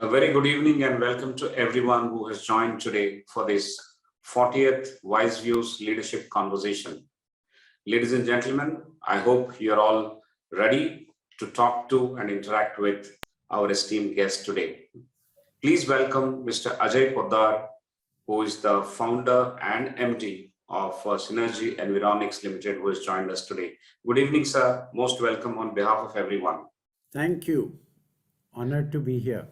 A very good evening and welcome to everyone who has joined today for this 40th WiseViews Leadership Conversation. Ladies and gentlemen, I hope you're all ready to talk to and interact with our esteemed guest today. Please welcome Mr. Ajay Poddar, who is the founder and MD of Synergy Environics Limited, who has joined us today. Good evening, sir. Most welcome on behalf of everyone. Thank you. Honored to be here.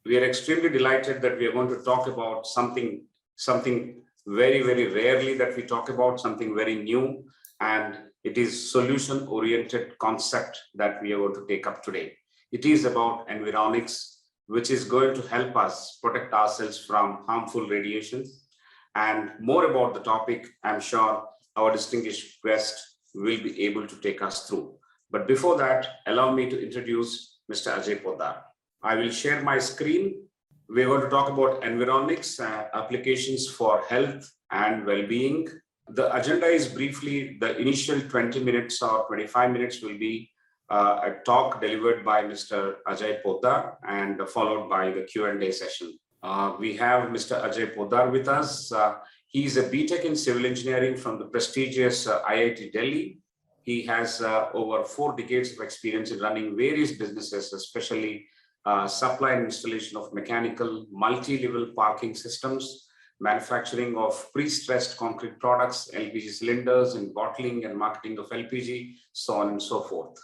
We are extremely delighted that we are going to talk about something very, very rarely that we talk about, something very new, and it is solution-oriented concept that we are going to take up today. It is about Environics, which is going to help us protect ourselves from harmful radiations. And more about the topic, I'm sure our distinguished guest will be able to take us through. But before that, allow me to introduce Mr. Ajay Poddar. I will share my screen. We're going to talk about Environics, applications for health and well-being. The agenda is briefly, the initial 20 minutes or 25 minutes will be a talk delivered by Mr. Ajay Poddar and followed by the Q&A session. We have Mr. Ajay Poddar with us. He is a BTech in Civil Engineering from the prestigious IIT Delhi. He has over 4 decades of experience in running various businesses, especially supply and installation of mechanical multi-level parking systems, manufacturing of pre-stressed concrete products, LPG cylinders, and bottling and marketing of LPG, so on and so forth.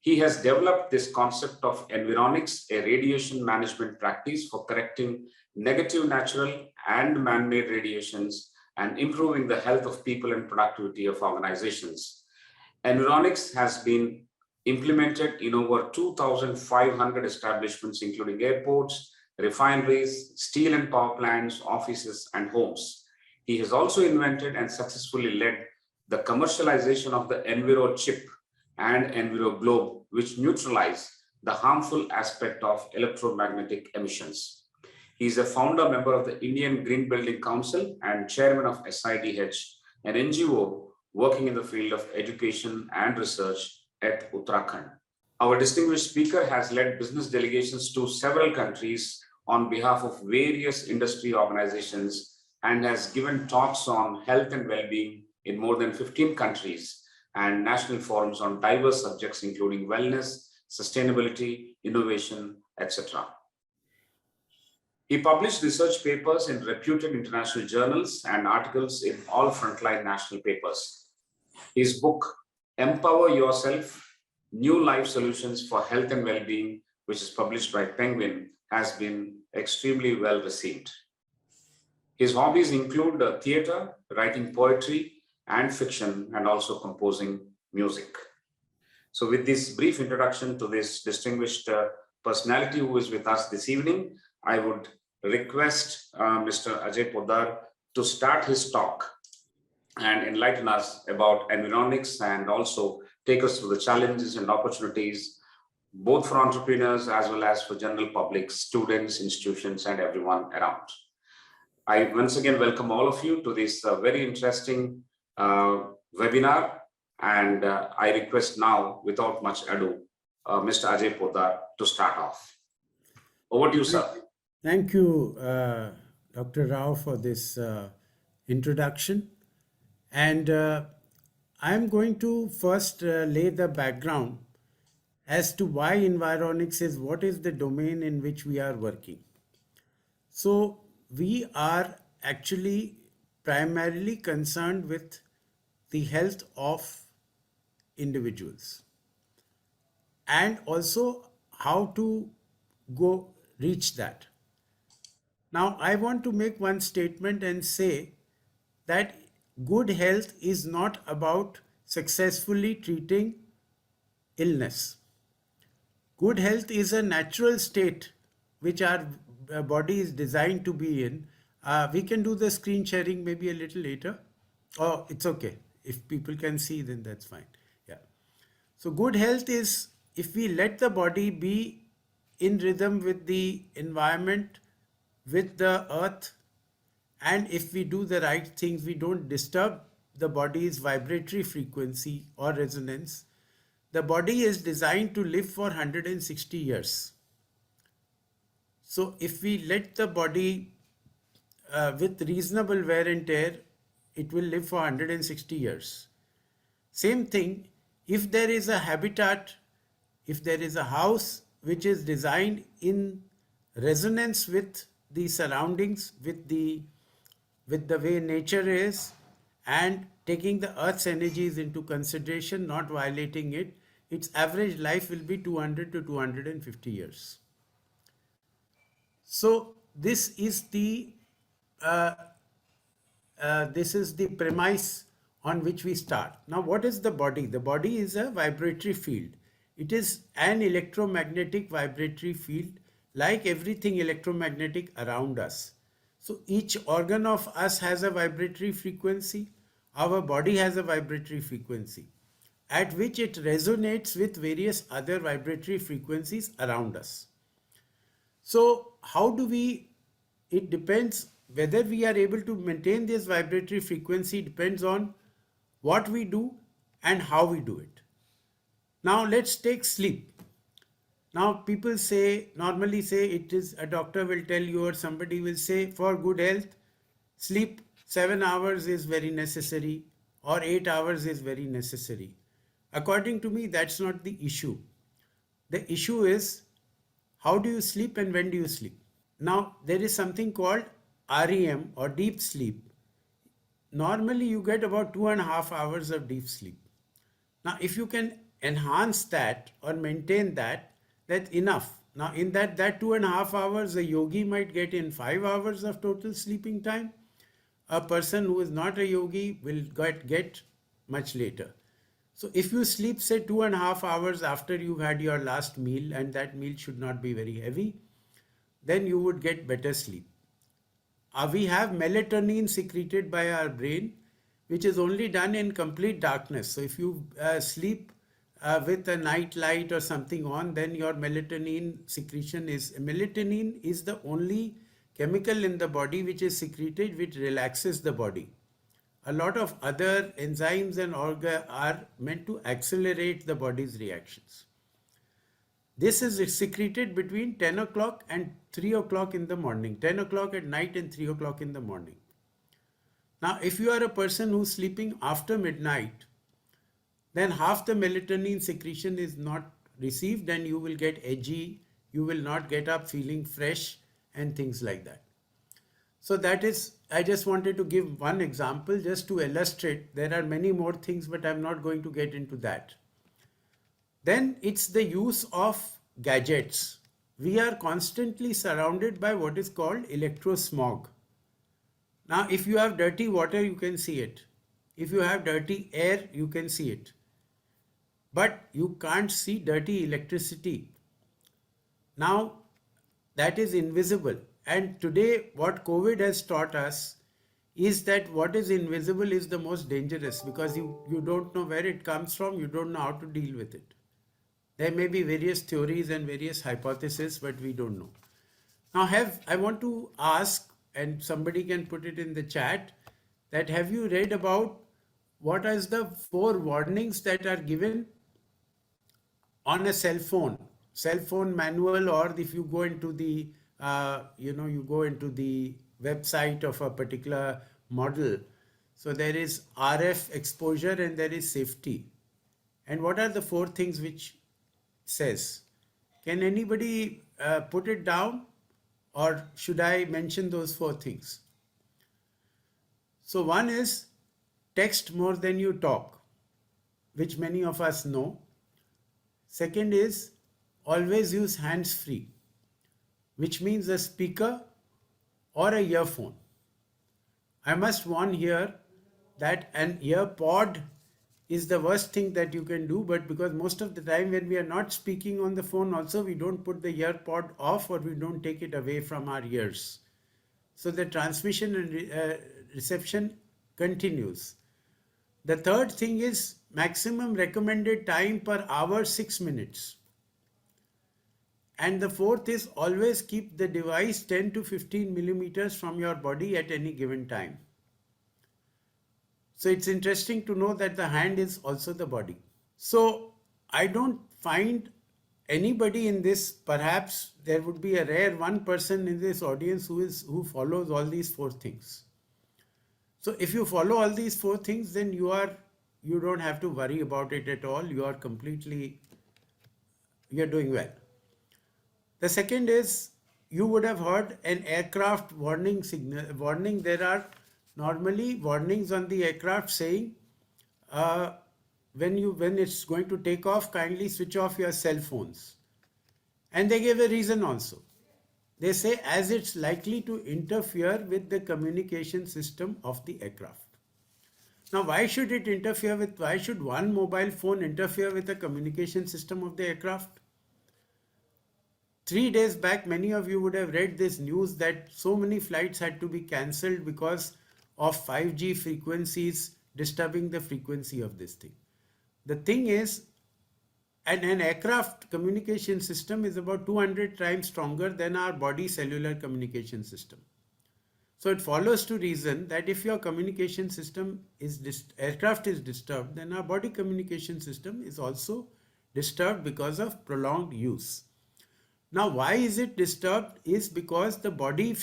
He has developed this concept of Environics, a radiation management practice for correcting negative natural and man-made radiations and improving the health of people and productivity of organizations. Environics has been implemented in over 2,500 establishments, including airports, refineries, steel and power plants, offices, and homes. He has also invented and successfully led the commercialization of the Enviro Chip and Enviro Globe, which neutralize the harmful aspect of electromagnetic emissions. He is a founder member of the Indian Green Building Council and chairman of SIDH, an NGO working in the field of education and research at Uttarakhand. Our distinguished speaker has led business delegations to several countries on behalf of various industry organizations and has given talks on health and well-being in more than 15 countries and national forums on diverse subjects including wellness, sustainability, innovation, etc. He published research papers in reputed international journals and articles in all frontline national papers. His book, Empower Yourself, New Life Solutions for Health and Well-being, which is published by Penguin, has been extremely well received. His hobbies include theater, writing poetry and fiction, and also composing music. So with this brief introduction to this distinguished personality who is with us this evening, I would request Mr. Ajay Poddar to start his talk and enlighten us about Environics and also take us through the challenges and opportunities, both for entrepreneurs as well as for general public, students, institutions, and everyone around. I once again welcome all of you to this very interesting webinar, and I request now, without much ado, Mr. Ajay Poddar to start off. Over to you, sir. Thank you, Dr. Rao, for this introduction. And I'm going to first lay the background as to why Environics is what is the domain in which we are working. So we are actually primarily concerned with the health of individuals and also how to go reach that. Now, I want to make one statement and say that good health is not about successfully treating illness. Good health is a natural state which our body is designed to be in. We can do the screen sharing maybe a little later. Oh, it's okay. If people can see, then that's fine. Yeah. So good health is if we let the body be in rhythm with the environment, with the earth, and if we do the right things, we don't disturb the body's vibratory frequency or resonance. The body is designed to live for 160 years. So if we let the body with reasonable wear and tear, it will live for 160 years. Same thing, if there is a habitat, if there is a house which is designed in resonance with the surroundings, with the way nature is, and taking the earth's energies into consideration, not violating it, its average life will be 200 to 250 years. So uh, this is the premise on which we start. Now, what is the body? The body is a vibratory field. It is an electromagnetic vibratory field, like everything electromagnetic around us. So each organ of us has a vibratory frequency. Our body has a vibratory frequency at which it resonates with various other vibratory frequencies around us. So, how do we? It depends whether we are able to maintain this vibratory frequency, depends on what we do and how we do it. Now, let's take sleep. Now, people normally say it is a doctor will tell you, or somebody will say, for good health, sleep 7 hours is very necessary, or 8 hours is very necessary. According to me, that's not the issue. The issue is how do you sleep and when do you sleep? Now, there is something called REM or deep sleep. Normally, you get about 2.5 hours of deep sleep. Now, if you can enhance that or maintain that, that's enough. Now, in that 2.5 hours, a yogi might get in 5 hours of total sleeping time. A person who is not a yogi will get much later. So, if you sleep, say, 2.5 hours after you've had your last meal, and that meal should not be very heavy, then you would get better sleep. We have melatonin secreted by our brain, which is only done in complete darkness. So if you sleep with a night light or something on, then your melatonin is the only chemical in the body which is secreted, which relaxes the body. A lot of other enzymes and organs are meant to accelerate the body's reactions. This is secreted between 10 o'clock and 3 o'clock in the morning, 10 o'clock at night and 3 o'clock in the morning. Now, if you are a person who's sleeping after midnight, then half the melatonin secretion is not received and you will get edgy, you will not get up feeling fresh and things like that. So that is, I just wanted to give one example just to illustrate. There are many more things, but I'm not going to get into that. Then it's the use of gadgets. We are constantly surrounded by what is called electrosmog. Now, if you have dirty water, you can see it. If you have dirty air, you can see it. But you can't see dirty electricity. Now, that is invisible. And today, what COVID has taught us is that what is invisible is the most dangerous, because you don't know where it comes from, you don't know how to deal with it. There may be various theories and various hypotheses, but we don't know. Now, I want to ask, and somebody can put it in the chat, that have you read about what are the 4 warnings that are given on a cell phone manual, or if you go into the you go into the website of a particular model. So there is RF exposure and there is safety. And what are the 4 things which says? Can anybody put it down, or should I mention those 4 things? So one is text more than you talk, which many of us know. Second is always use hands free, which means a speaker or a earphone. I must warn here that an ear pod is the worst thing that you can do, but because most of the time when we are not speaking on the phone also, we don't put the ear pod off or we don't take it away from our ears. So the transmission and reception continues. The third thing is maximum recommended time per hour 6 minutes. And the fourth is always keep the device 10 to 15 millimeters from your body at any given time. So it's interesting to know that the hand is also the body. So I don't find anybody in this, perhaps there would be a rare one person in this audience who follows all these four things. So if you follow all these four things, then you don't have to worry about it at all. You're doing well. The second is, you would have heard an aircraft warning signal. Warning, there are normally warnings on the aircraft saying, uh, when it's going to take off, kindly switch off your cell phones. And they give a reason also. They say, as it's likely to interfere with the communication system of the aircraft. Now, why should one mobile phone interfere with the communication system of the aircraft? 3 days back, many of you would have read this news that so many flights had to be cancelled because of 5G frequencies disturbing the frequency of this thing. The thing is, an aircraft communication system is about 200 times stronger than our body cellular communication system. So it follows to reason that if your communication system aircraft is disturbed, then our body communication system is also disturbed because of prolonged use. Now, why is it disturbed? Is because the body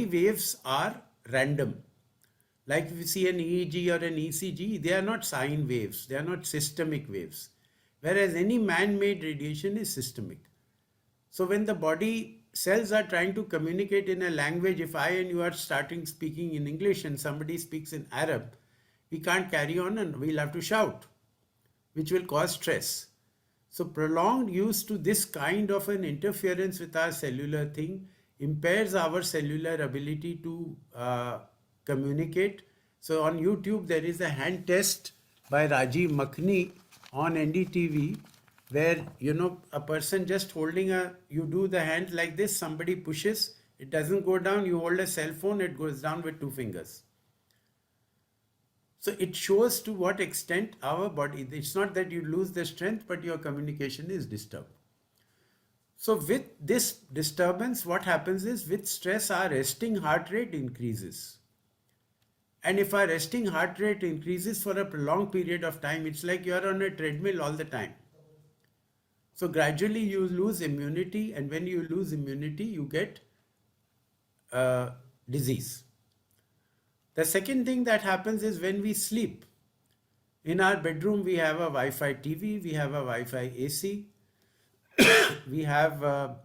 waves are random. Like if you see an EEG or an ECG, they are not sine waves, they are not systemic waves. Whereas any man-made radiation is systemic. So when the body cells are trying to communicate in a language, if I and you are starting speaking in English and somebody speaks in Arab, we can't carry on and we'll have to shout, which will cause stress. So prolonged use to this kind of an interference with our cellular thing impairs our cellular ability to communicate. So on YouTube, there is a hand test by Rajiv Makhni on NDTV where, a person just you do the hand like this, somebody pushes, it doesn't go down, you hold a cell phone, it goes down with 2 fingers. So it shows to what extent our body, it's not that you lose the strength, but your communication is disturbed. So with this disturbance, what happens is, with stress, our resting heart rate increases. And if our resting heart rate increases for a prolonged period of time, it's like you're on a treadmill all the time. So gradually you lose immunity, and when you lose immunity, you get disease. The second thing that happens is when we sleep. In our bedroom, we have a Wi-Fi TV, we have a Wi-Fi AC, we have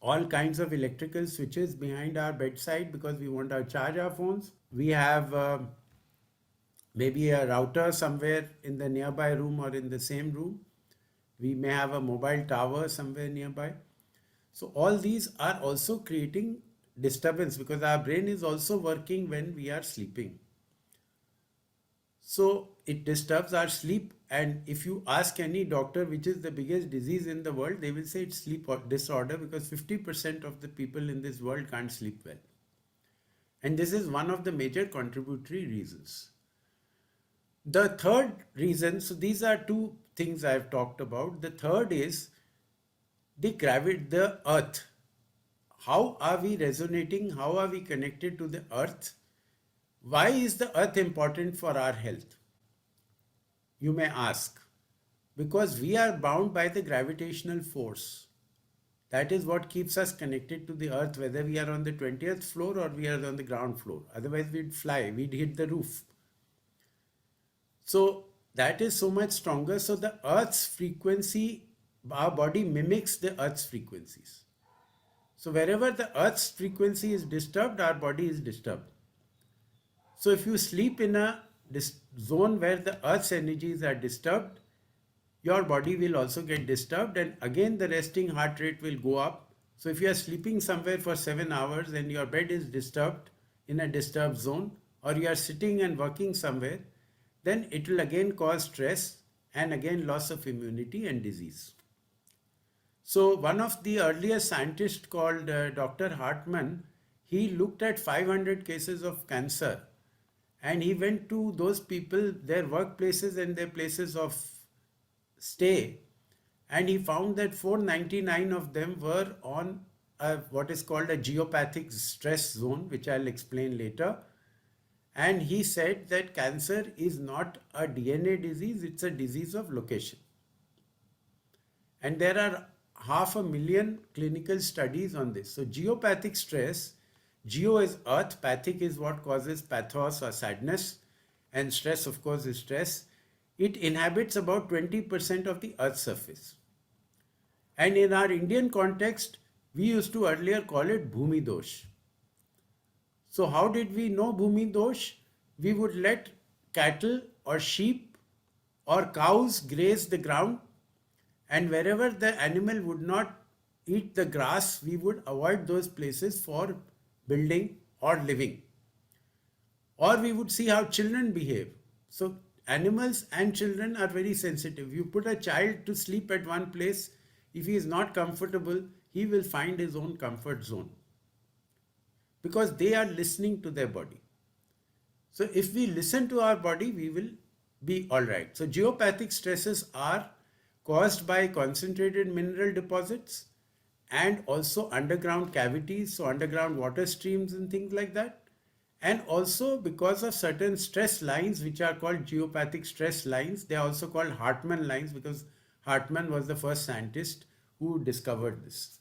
all kinds of electrical switches behind our bedside because we want to charge our phones. We have maybe a router somewhere in the nearby room or in the same room. We may have a mobile tower somewhere nearby. So all these are also creating disturbance because our brain is also working when we are sleeping. So it disturbs our sleep, and if you ask any doctor which is the biggest disease in the world, they will say it's sleep disorder because 50% of the people in this world can't sleep well. And this is one of the major contributory reasons. The third reason, so these are two things I've talked about. The third is the earth. How are we resonating? How are we connected to the earth? Why is the earth important for our health? You may ask. Because we are bound by the gravitational force. That is what keeps us connected to the earth, whether we are on the 20th floor or we are on the ground floor. Otherwise, we'd fly, we'd hit the roof. So that is so much stronger. So the earth's frequency, our body mimics the earth's frequencies. So wherever the earth's frequency is disturbed, our body is disturbed. So if you sleep in a zone where the earth's energies are disturbed, your body will also get disturbed, and again the resting heart rate will go up. So if you are sleeping somewhere for 7 hours and your bed is disturbed in a disturbed zone, or you are sitting and working somewhere, then it will again cause stress and again loss of immunity and disease. So one of the earliest scientists called Dr. Hartman, he looked at 500 cases of cancer, and he went to those people, their workplaces and their places of stay, and he found that 499 of them were on what is called a geopathic stress zone, which I'll explain later. And he said that cancer is not a DNA disease, it's a disease of location. And there are 500,000 clinical studies on this. So geopathic stress, geo is earth, pathic is what causes pathos or sadness, and stress of course is stress. It inhabits about 20% of the earth's surface. And in our Indian context, we used to earlier call it Bhumi Dosh. So how did we know Bhumi Dosh? We would let cattle or sheep or cows graze the ground, and wherever the animal would not eat the grass, we would avoid those places for building or living. Or we would see how children behave. So animals and children are very sensitive. You put a child to sleep at one place, if he is not comfortable, he will find his own comfort zone because they are listening to their body. So if we listen to our body, we will be all right. So geopathic stresses are caused by concentrated mineral deposits and also underground cavities, so underground water streams and things like that. And also because of certain stress lines which are called geopathic stress lines. They are also called Hartmann lines because Hartmann was the first scientist who discovered this.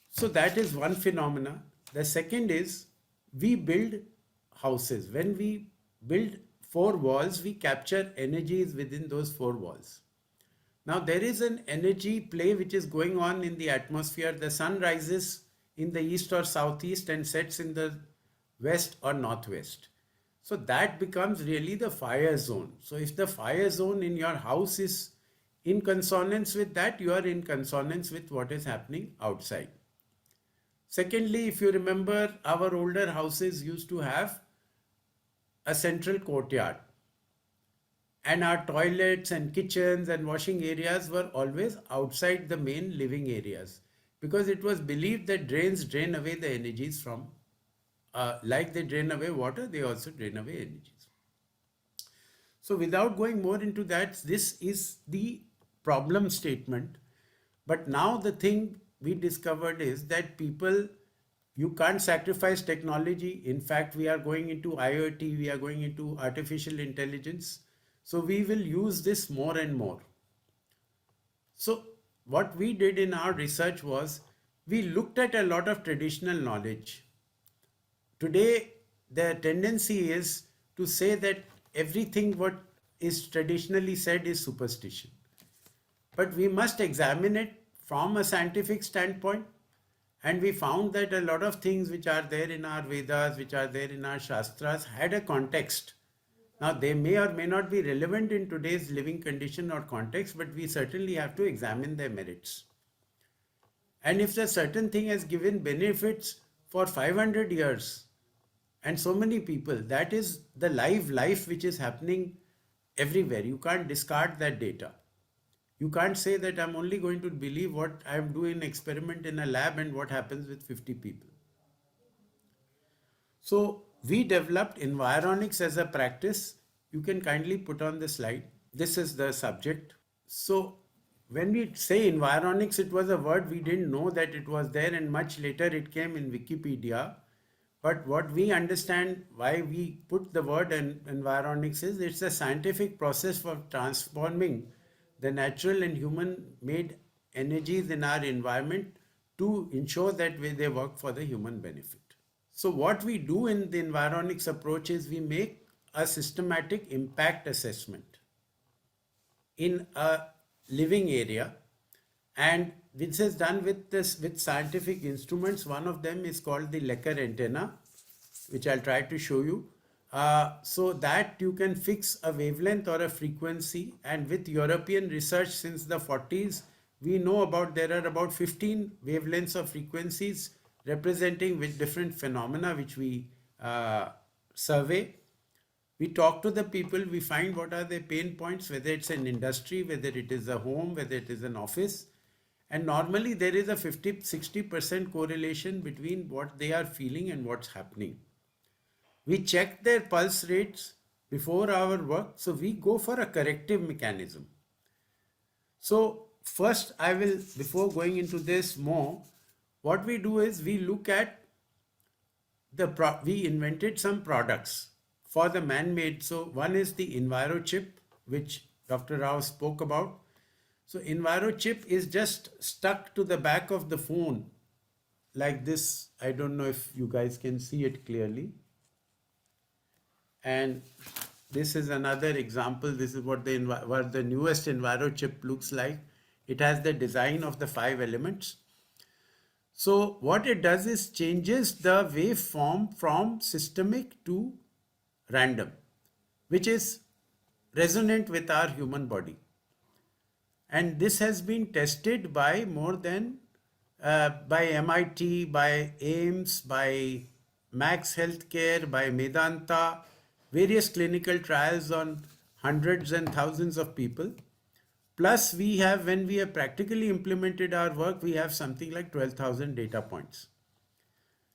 So that is one phenomena. The second is we build houses. When we build four walls, we capture energies within those four walls. Now there is an energy play which is going on in the atmosphere. The sun rises in the east or southeast and sets in the west or northwest. So that becomes really the fire zone. So if the fire zone in your house is in consonance with that, you are in consonance with what is happening outside. Secondly, if you remember, our older houses used to have a central courtyard, and our toilets and kitchens and washing areas were always outside the main living areas because it was believed that drains drain away the energies from, like they drain away water, they also drain away energies. So without going more into that, this is the problem statement. But now the thing we discovered is that people, you can't sacrifice technology. In fact, we are going into IoT, we are going into artificial intelligence. So we will use this more and more. So what we did in our research was we looked at a lot of traditional knowledge. Today, the tendency is to say that everything what is traditionally said is superstition. But we must examine it from a scientific standpoint. And we found that a lot of things which are there in our Vedas, which are there in our Shastras, had a context. Now, they may or may not be relevant in today's living condition or context, but we certainly have to examine their merits. And if a certain thing has given benefits for 500 years and so many people, that is the live life which is happening everywhere. You can't discard that data. You can't say that I'm only going to believe what I'm doing an experiment in a lab and what happens with 50 people. So we developed Environics as a practice. You can kindly put on the slide. This is the subject. So when we say Environics, it was a word we didn't know that it was there, and much later it came in Wikipedia. But what we understand why we put the word Environics is it's a scientific process for transforming the natural and human made energies in our environment to ensure that they work for the human benefit. So what we do in the Environics approach is we make a systematic impact assessment in a living area, and this is done with scientific instruments. One of them is called the Lecker antenna, which I'll try to show you. So that you can fix a wavelength or a frequency, and with European research since the 40s, we know about there are about 15 wavelengths of frequencies representing with different phenomena which we survey. We talk to the people, we find what are their pain points, whether it's an industry, whether it is a home, whether it is an office. And normally there is a 50-60% correlation between what they are feeling and what's happening. We check their pulse rates before our work, so we go for a corrective mechanism. So first I will, before going into this more, what we do is we look at we invented some products for the man-made. So one is the Enviro Chip, which Dr. Rao spoke about. So Enviro chip is just stuck to the back of the phone like this. I don't know if you guys can see it clearly. And this is another example. This is what what the newest Enviro chip looks like. It has the design of the 5 elements. So what it does is changes the waveform from systemic to random, which is resonant with our human body. And this has been tested by more than by MIT, by AIMS, by Max Healthcare, by Medanta, various clinical trials on hundreds and thousands of people. Plus, we have, when we have practically implemented our work, we have something like 12,000 data points.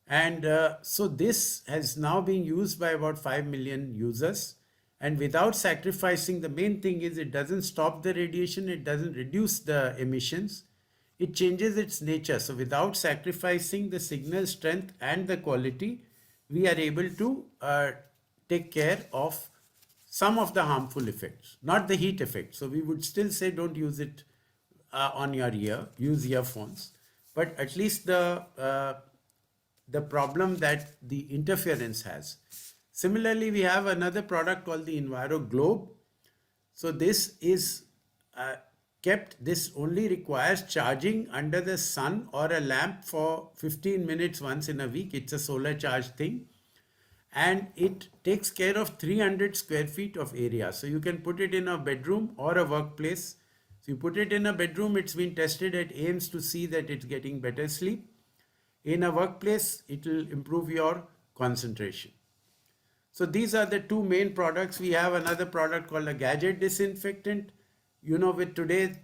And so this has now been used by about 5 million users. And without sacrificing, the main thing is it doesn't stop the radiation, it doesn't reduce the emissions, it changes its nature. So without sacrificing the signal strength and the quality, we are able to take care of some of the harmful effects, not the heat effect. So we would still say don't use it on your ear, use earphones, but at least the problem that the interference has. Similarly, we have another product called the Enviro Globe. So this is this only requires charging under the sun or a lamp for 15 minutes once in a week. It's a solar charge thing. And it takes care of 300 square feet of area. So you can put it in a bedroom or a workplace. So you put it in a bedroom, it's been tested at AIMS to see that it's getting better sleep. In a workplace, it will improve your concentration. So these are the two main products. We have another product called a Gadget Disinfectant. You know, with today,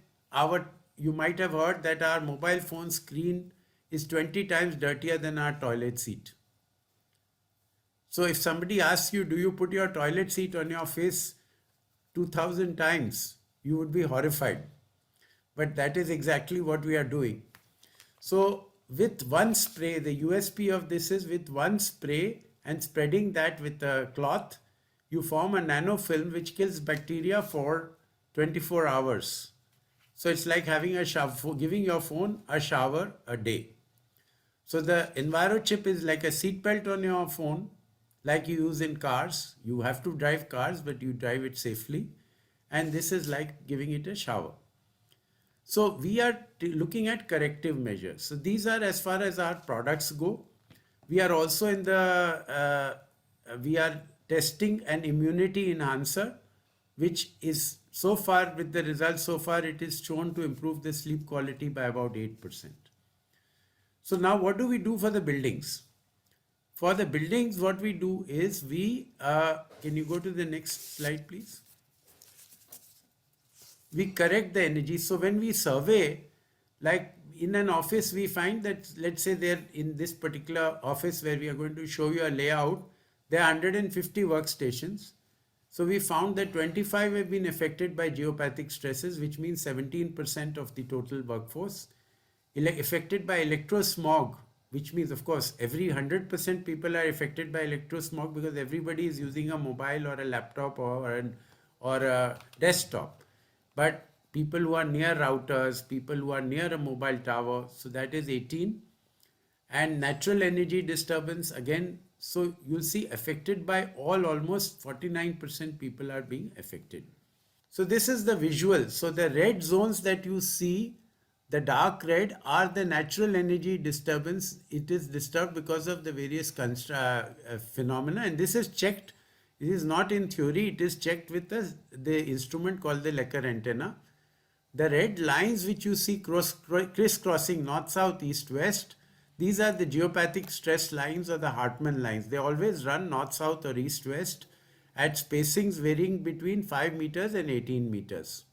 you might have heard that our mobile phone screen is 20 times dirtier than our toilet seat. So if somebody asks you, do you put your toilet seat on your face 2000 times, you would be horrified. But that is exactly what we are doing. So with one spray, the USP of this is with one spray and spreading that with a cloth, you form a nanofilm which kills bacteria for 24 hours. So it's like having a shower, giving your phone a shower a day. So the Enviro chip is like a seat belt on your phone, like you use in cars. You have to drive cars, but you drive it safely. And this is like giving it a shower. So we are looking at corrective measures. So these are as far as our products go. We are also we are testing an immunity enhancer, which is so far, with the results so far, it is shown to improve the sleep quality by about 8%. So now what do we do for the buildings? For the buildings, what we do is can you go to the next slide, please? We correct the energy. So when we survey, like in an office, we find that, let's say they're in this particular office where we are going to show you a layout, there are 150 workstations. So we found that 25 have been affected by geopathic stresses, which means 17% of the total workforce. Affected by electrosmog, which means, of course, every 100% people are affected by electrosmog because everybody is using a mobile or a laptop or a desktop. But people who are near routers, people who are near a mobile tower, so that is 18. And natural energy disturbance, again, so you'll see affected by almost 49% people are being affected. So this is the visual. So the red zones that you see, the dark red, are the natural energy disturbance. It is disturbed because of the various phenomena, and this is checked. It is not in theory, it is checked with the instrument called the Lecker antenna. The red lines which you see crisscrossing north, south, east, west, these are the geopathic stress lines or the Hartmann lines. They always run north, south or east, west at spacings varying between 5 meters and 18 meters.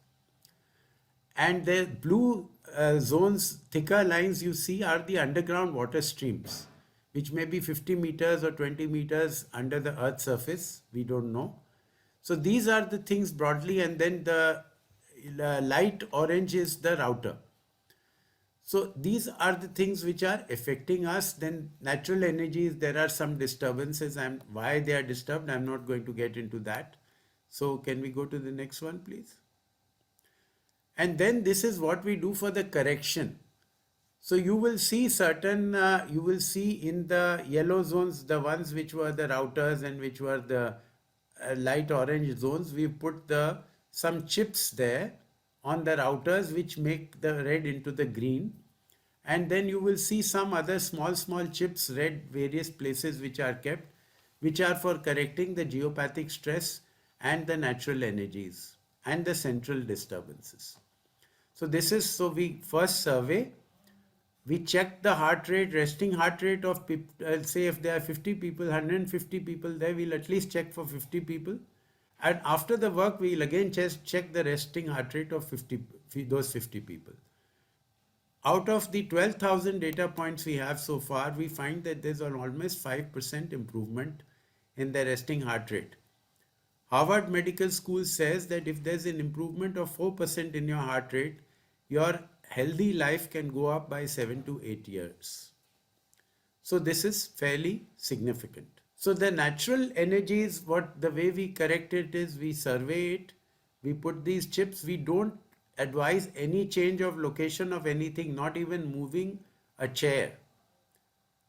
And the blue zones, thicker lines you see, are the underground water streams, which may be 50 meters or 20 meters under the earth's surface. We don't know. So these are the things broadly, and then the light orange is the router. So these are the things which are affecting us. Then natural energies, there are some disturbances, and why they are disturbed, I'm not going to get into that. So can we go to the next one, please? And then this is what we do for the correction. So you will see you will see in the yellow zones, the ones which were the routers and which were the light orange zones, we put some chips there on the routers which make the red into the green. And then you will see some other small chips, red, various places which are kept, which are for correcting the geopathic stress and the natural energies and the central disturbances. So we first survey, we check the heart rate, resting heart rate of people. I'll say if there are 50 people, 150 people there, we'll at least check for 50 people. And after the work, we'll again check the resting heart rate of those 50 people. Out of the 12,000 data points we have so far, we find that there's an almost 5% improvement in the resting heart rate. Harvard Medical School says that if there's an improvement of 4% in your heart rate, your healthy life can go up by 7 to 8 years. So this is fairly significant. So the natural energies, the way we correct it is we survey it, we put these chips, we don't advise any change of location of anything, not even moving a chair.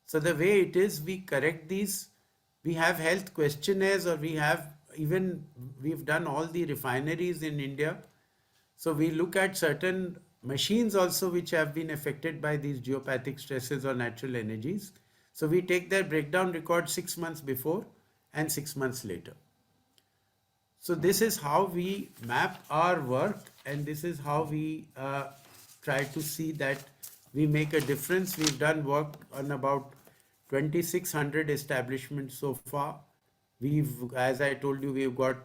So the way it is, we correct these. We have health questionnaires, or we've done all the refineries in India. So we look at certain machines also which have been affected by these geopathic stresses or natural energies. So we take their breakdown record 6 months before and 6 months later. So this is how we map our work, and this is how we try to see that we make a difference. We've done work on about 2,600 establishments so far. As I told you, we've got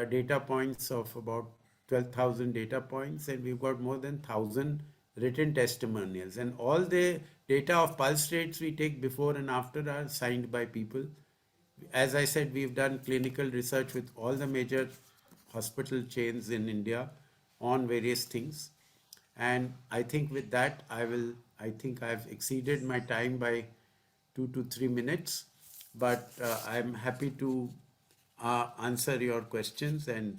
data points of about 12,000 data points, and we've got more than 1,000 written testimonials. And all the data of pulse rates we take before and after are signed by people. As I said, we've done clinical research with all the major hospital chains in India on various things. And I think with that, I think I've exceeded my time by 2 to 3 minutes, but I'm happy to answer your questions and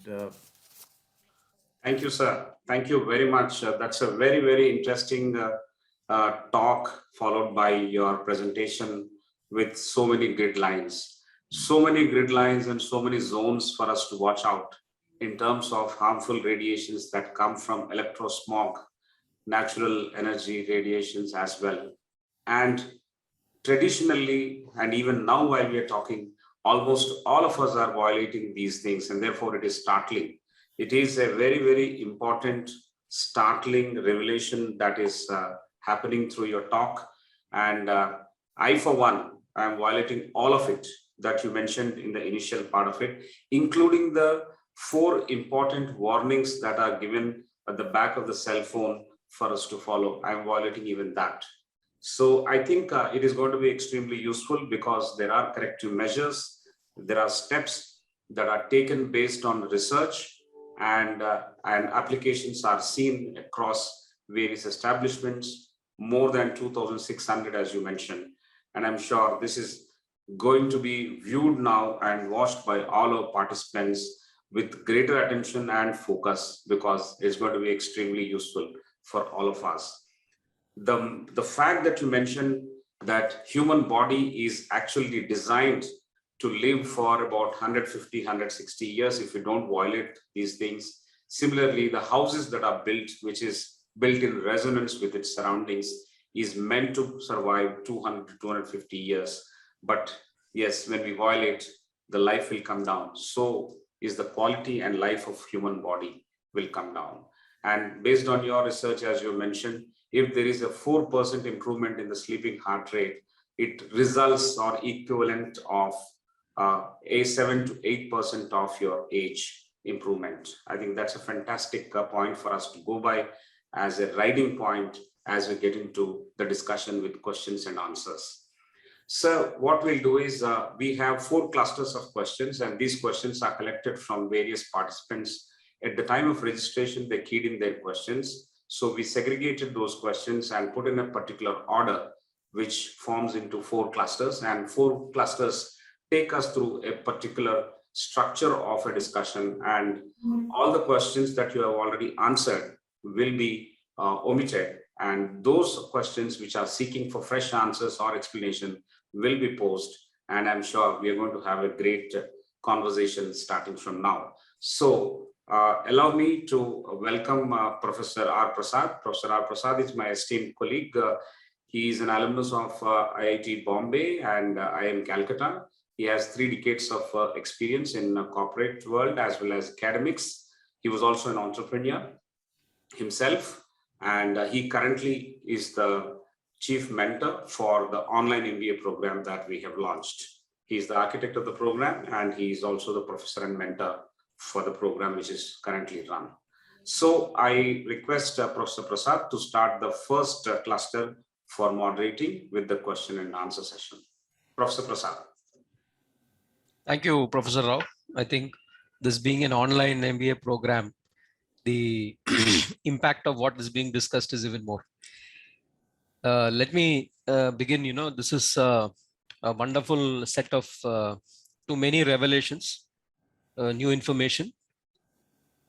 Thank you, sir. Thank you very much. That's a very, very interesting talk, followed by your presentation with so many grid lines. So many grid lines and so many zones for us to watch out in terms of harmful radiations that come from electrosmog, natural energy radiations as well. And traditionally, and even now while we are talking, almost all of us are violating these things, and therefore it is startling. It is a very, very important, startling revelation that is happening through your talk. And I, for one, am violating all of it that you mentioned in the initial part of it, including the 4 important warnings that are given at the back of the cell phone for us to follow. I'm violating even that. So I think it is going to be extremely useful because there are corrective measures, there are steps that are taken based on research, and applications are seen across various establishments, more than 2,600 as you mentioned. And I'm sure this is going to be viewed now and watched by all our participants with greater attention and focus, because it's going to be extremely useful for all of us. The fact that you mentioned that human body is actually designed to live for about 150, 160 years if you don't violate these things. Similarly, the houses that are built, which is built in resonance with its surroundings, is meant to survive 200 to 250 years. But yes, when we violate, the life will come down. So is the quality and life of human body will come down. And based on your research, as you mentioned, if there is a 4% improvement in the sleeping heart rate, it results or equivalent of a 7 to 8% of your age improvement. I think that's a fantastic point for us to go by as a riding point as we get into the discussion with questions and answers. So what we'll do is we have 4 clusters of questions, and these questions are collected from various participants. At the time of registration, they keyed in their questions. So we segregated those questions and put in a particular order, which forms into 4 clusters, and 4 clusters take us through a particular structure of a discussion. And all the questions that you have already answered, will be omitted, and those questions which are seeking for fresh answers or explanation will be posed. And I'm sure we are going to have a great conversation starting from now. So allow me to welcome Professor R. Prasad. Professor R. Prasad is my esteemed colleague. He is an alumnus of IIT Bombay and IIM Calcutta. He has 3 decades of experience in corporate world as well as academics. He was also an entrepreneur himself, and he currently is the chief mentor for the online MBA program that we have launched. He is the architect of the program, and he is also the professor and mentor for the program which is currently run. So I request Professor Prasad to start the first cluster for moderating with the question and answer session. Professor Prasad. Thank you, Professor Rao. I think this being an online MBA program, the impact of what is being discussed is even more. Let me begin. This is a wonderful set of too many revelations, new information.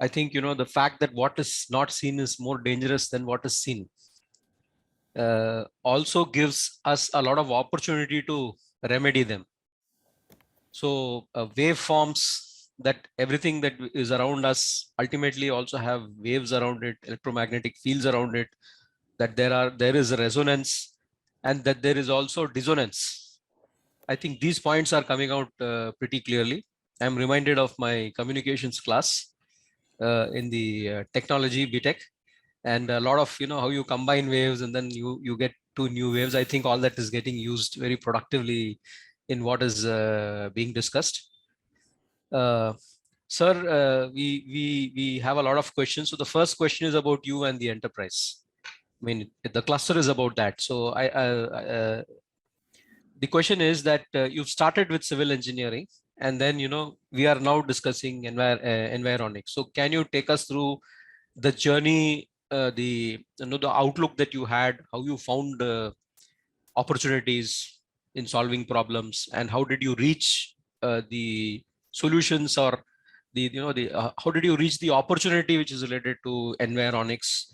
I think, the fact that what is not seen is more dangerous than what is seen also gives us a lot of opportunity to remedy them. So waveforms, that everything that is around us ultimately also have waves around it, electromagnetic fields around it, that there is a resonance, and that there is also dissonance. I think these points are coming out pretty clearly. I'm reminded of my communications class in the technology BTech, and a lot of how you combine waves and then you get 2 new waves. I think all that is getting used very productively in what is being discussed. Sir, we have a lot of questions. So the first question is about you and the enterprise. I mean, the cluster is about that. So the question is that you've started with civil engineering, and then we are now discussing Environics. So can you take us through the journey, the outlook that you had, how you found opportunities in solving problems, and how did you reach the solutions, or how did you reach the opportunity which is related to Environics?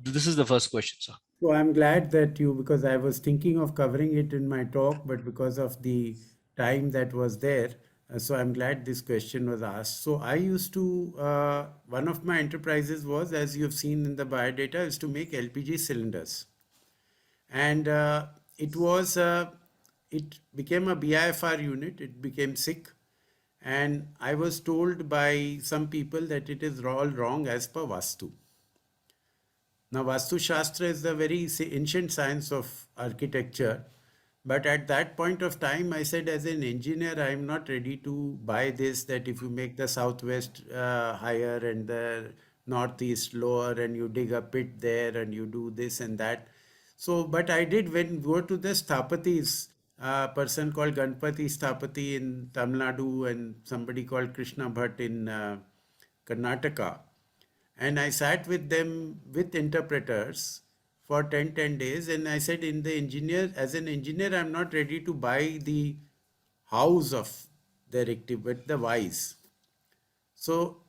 This is the first question, sir. So I'm glad that because I was thinking of covering it in my talk, but because of the time that was there, so I'm glad this question was asked. So I used to, one of my enterprises was, as you've seen in the biodata, is to make LPG cylinders. And it became a BIFR unit, it became sick. And I was told by some people that it is all wrong as per Vastu. Now, Vastu Shastra is the very ancient science of architecture. But at that point of time, I said, as an engineer, I am not ready to buy this, that if you make the southwest higher and the northeast lower and you dig a pit there and you do this and that. So, but I did go to the Sthapatis, a person called Ganpati Sthapati in Tamil Nadu and somebody called Krishna Bhatt in Karnataka. And I sat with them with interpreters for 10 days. And I said, as an engineer, I'm not ready to buy the house of the rective, but the whys. So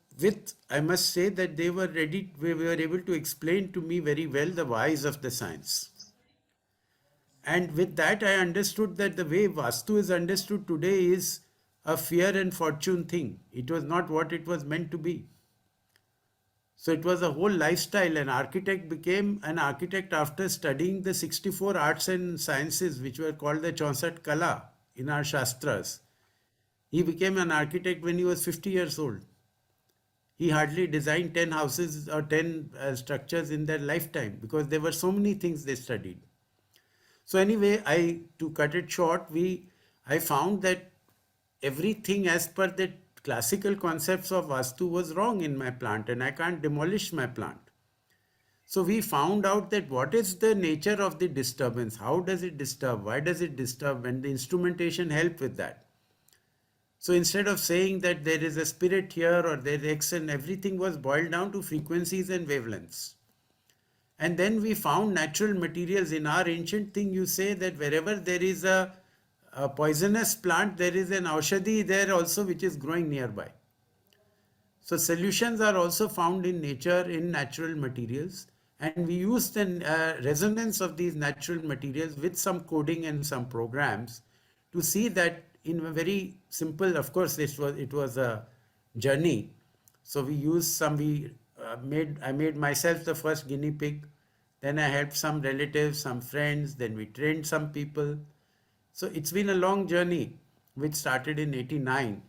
I must say that they were ready, we were able to explain to me very well the whys of the science. And with that, I understood that the way Vastu is understood today is a fear and fortune thing. It was not what it was meant to be. So it was a whole lifestyle. An architect became an architect after studying the 64 arts and sciences, which were called the 64 Kala in our Shastras. He became an architect when he was 50 years old. He hardly designed 10 houses or 10 structures in their lifetime because there were so many things they studied. So anyway, to cut it short, I found that everything as per the classical concepts of Vastu was wrong in my plant, and I can't demolish my plant. So we found out that what is the nature of the disturbance? How does it disturb? Why does it disturb? And the instrumentation helped with that. So instead of saying that there is a spirit here or there is X, and everything was boiled down to frequencies and wavelengths. And then we found natural materials. In our ancient thing, you say that wherever there is a poisonous plant, there is an aushadhi there also which is growing nearby. So solutions are also found in nature, in natural materials, and we use the resonance of these natural materials with some coding and some programs to see that in a very simple. Of course, it was a journey. So we used some. We made I made myself the first guinea pig. Then I helped some relatives, some friends. Then we trained some people. So it's been a long journey, which started in '89,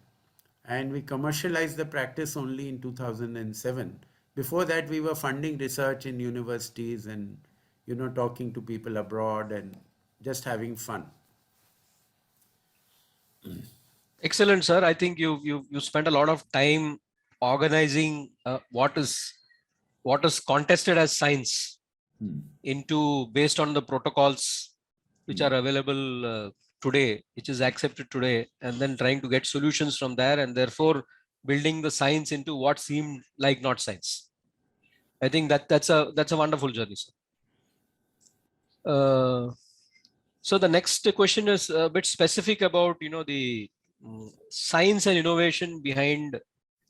and we commercialized the practice only in 2007. Before that, we were funding research in universities and talking to people abroad and just having fun. Excellent, sir. I think you spent a lot of time organizing what is contested as science into based on the protocols which are available today, which is accepted today, and then trying to get solutions from there, and therefore building the science into what seemed like not science. I think that's a wonderful journey, sir. So the next question is a bit specific about the science and innovation behind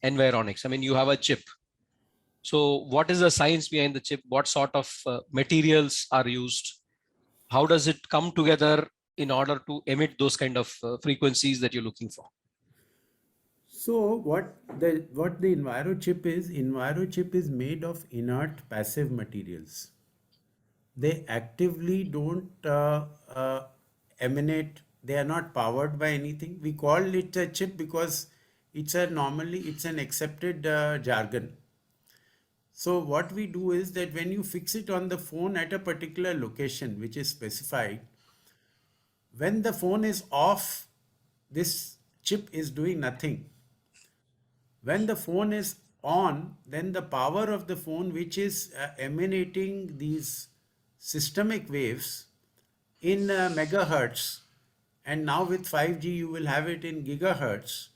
Environics. I mean, you have a chip. So what is the science behind the chip? What sort of materials are used? How does it come together in order to emit those kind of frequencies that you're looking for? So what the Enviro chip is? Enviro chip is made of inert passive materials. They actively don't emanate. They are not powered by anything. We call it a chip because it's an accepted jargon. So what we do is that when you fix it on the phone at a particular location which is specified, when the phone is off, this chip is doing nothing. When the phone is on, then the power of the phone, which is emanating these systemic waves in megahertz, and now with 5G you will have it in gigahertz,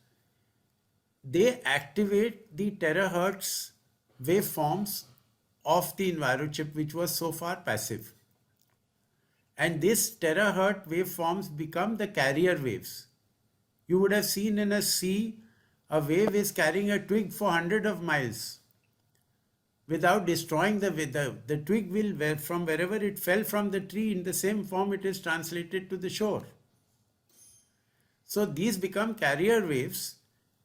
they activate the terahertz waveforms of the Enviro chip, which was so far passive. And this terahertz waveforms become the carrier waves. You would have seen in a sea, a wave is carrying a twig for hundreds of miles. Without destroying the twig will, from wherever it fell from the tree, in the same form it is translated to the shore. So these become carrier waves,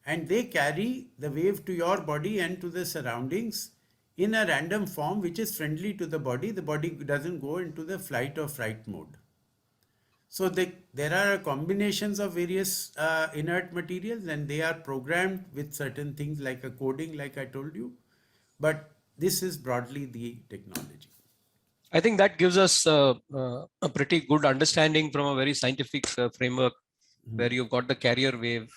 and they carry the wave to your body and to the surroundings in a random form which is friendly to the body. The body doesn't go into the flight or fright mode. So there are combinations of various inert materials, and they are programmed with certain things like a coding, like I told you. But this is broadly the technology. I think that gives us a pretty good understanding from a very scientific framework, where you've got the carrier wave,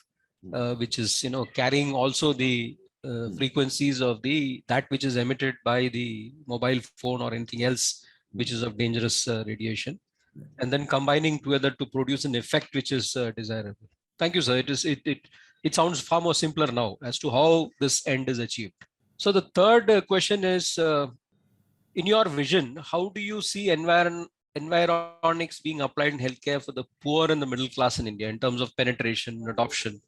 which is carrying also the frequencies of that which is emitted by the mobile phone or anything else which is of dangerous radiation, and then combining together to produce an effect which is desirable. Thank you, sir. It sounds far more simpler now as to how this end is achieved. So the third question is, in your vision, how do you see environics being applied in healthcare for the poor and the middle class in India in terms of penetration, adoption?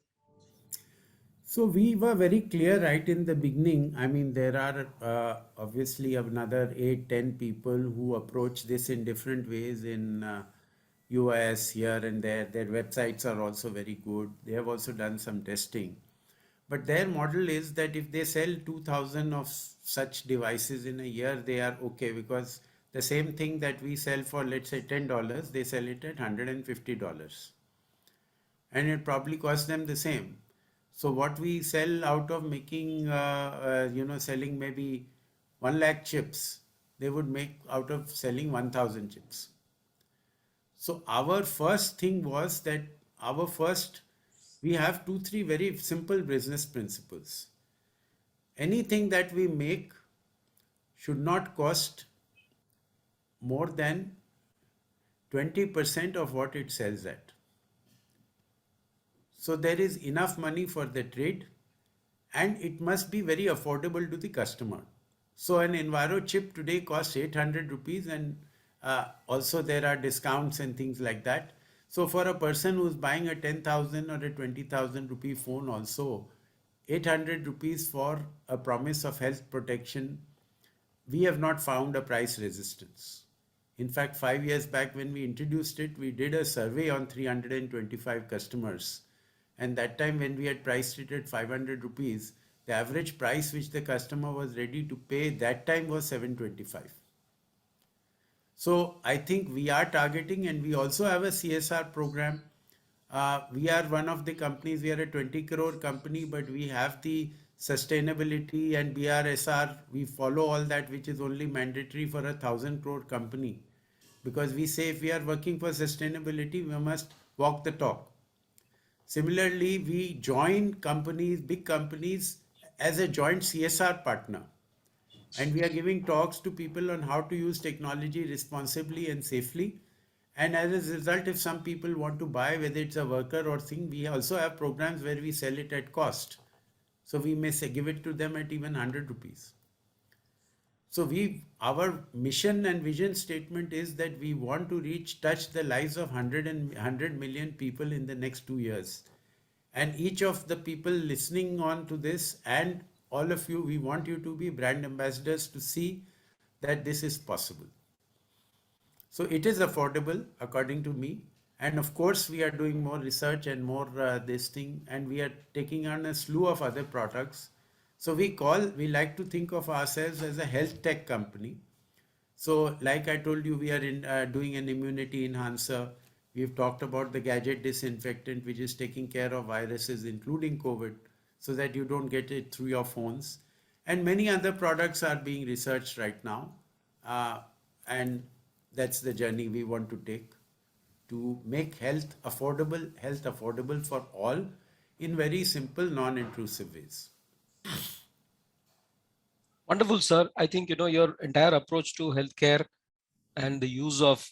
So we were very clear right in the beginning. I mean, there are obviously another 8-10 people who approach this in different ways in US here and there. Their websites are also very good. They have also done some testing. But their model is that if they sell 2,000 of such devices in a year, they are okay, because the same thing that we sell for, let's say, $10, they sell it at $150. And it probably costs them the same. So what we sell out of making, selling maybe 1 lakh chips, they would make out of selling 1,000 chips. So our first thing was that we have 2-3 very simple business principles. Anything that we make should not cost more than 20% of what it sells at. So there is enough money for the trade, and it must be very affordable to the customer. So an Enviro chip today costs 800 rupees, and also there are discounts and things like that. So for a person who's buying a 10,000 or a 20,000 rupee phone also, 800 rupees for a promise of health protection, we have not found a price resistance. In fact, 5 years back when we introduced it, we did a survey on 325 customers. And that time when we had priced it at 500 rupees, the average price which the customer was ready to pay that time was 725. So I think we are targeting, and we also have a CSR program. We are one of the companies, we are a 20 crore company, but we have the sustainability and BRSR. We follow all that, which is only mandatory for a 1,000 crore company. Because we say if we are working for sustainability, we must walk the talk. Similarly, we join companies, big companies, as a joint CSR partner. And we are giving talks to people on how to use technology responsibly and safely. And as a result, if some people want to buy, whether it's a worker or thing, we also have programs where we sell it at cost. So we may say give it to them at even 100 rupees. So our mission and vision statement is that we want to touch the lives of 100 million people in the next 2 years. And each of the people listening on to this, and all of you, we want you to be brand ambassadors to see that this is possible. So it is affordable according to me. And of course, we are doing more research and more this thing, and we are taking on a slew of other products. So we like to think of ourselves as a health tech company. So like I told you, we are doing an immunity enhancer. We've talked about the Gadget Disinfectant, which is taking care of viruses, including COVID, so that you don't get it through your phones. And many other products are being researched right now. And that's the journey we want to take, to make health affordable for all in very simple, non-intrusive ways. Wonderful, sir. I think, your entire approach to healthcare and the use of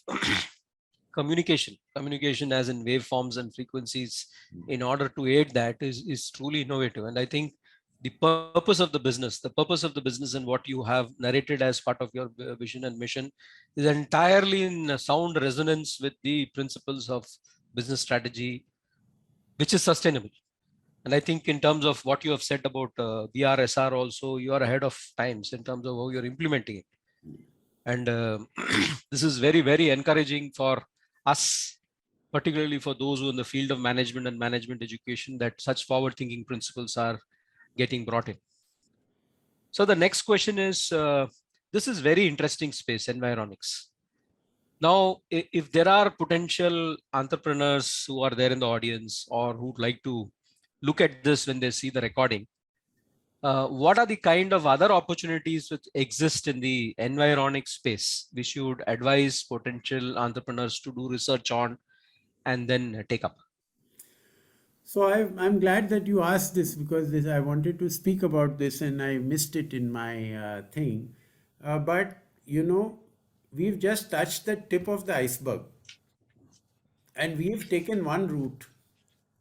communication as in waveforms and frequencies in order to aid that is truly innovative. And I think the purpose of the business and what you have narrated as part of your vision and mission is entirely in sound resonance with the principles of business strategy, which is sustainable. And I think in terms of what you have said about BRSR also, you are ahead of times in terms of how you're implementing it. And this is very, very encouraging for us, particularly for those who are in the field of management and management education, that such forward-thinking principles are getting brought in. So the next question is, this is very interesting space, Environics. Now, if there are potential entrepreneurs who are there in the audience or who'd like to look at this when they see the recording, what are the kind of other opportunities which exist in the Environics space which you would advise potential entrepreneurs to do research on and then take up? So I'm glad that you asked this, because I wanted to speak about this and I missed it in my thing. But we've just touched the tip of the iceberg, and we've taken one route,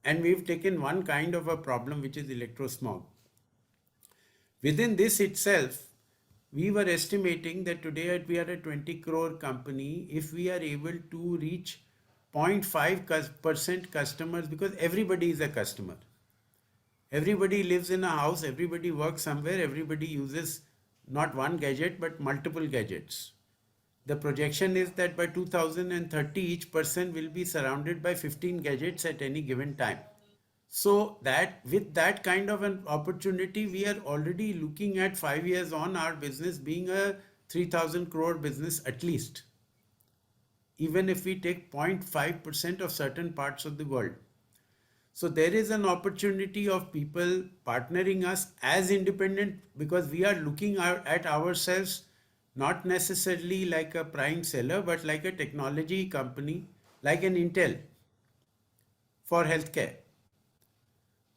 and we've taken one kind of a problem, which is electrosmog. Within this itself, we were estimating that today we are a 20 crore company. If we are able to reach 0.5% customers, because everybody is a customer. Everybody lives in a house, everybody works somewhere, everybody uses not one gadget but multiple gadgets. The projection is that by 2030, each person will be surrounded by 15 gadgets at any given time. So that with that kind of an opportunity, we are already looking at 5 years on our business being a 3,000 crore business at least, even if we take 0.5% of certain parts of the world. So there is an opportunity of people partnering us as independent, because we are looking at ourselves not necessarily like a prime seller, but like a technology company, like an Intel for healthcare.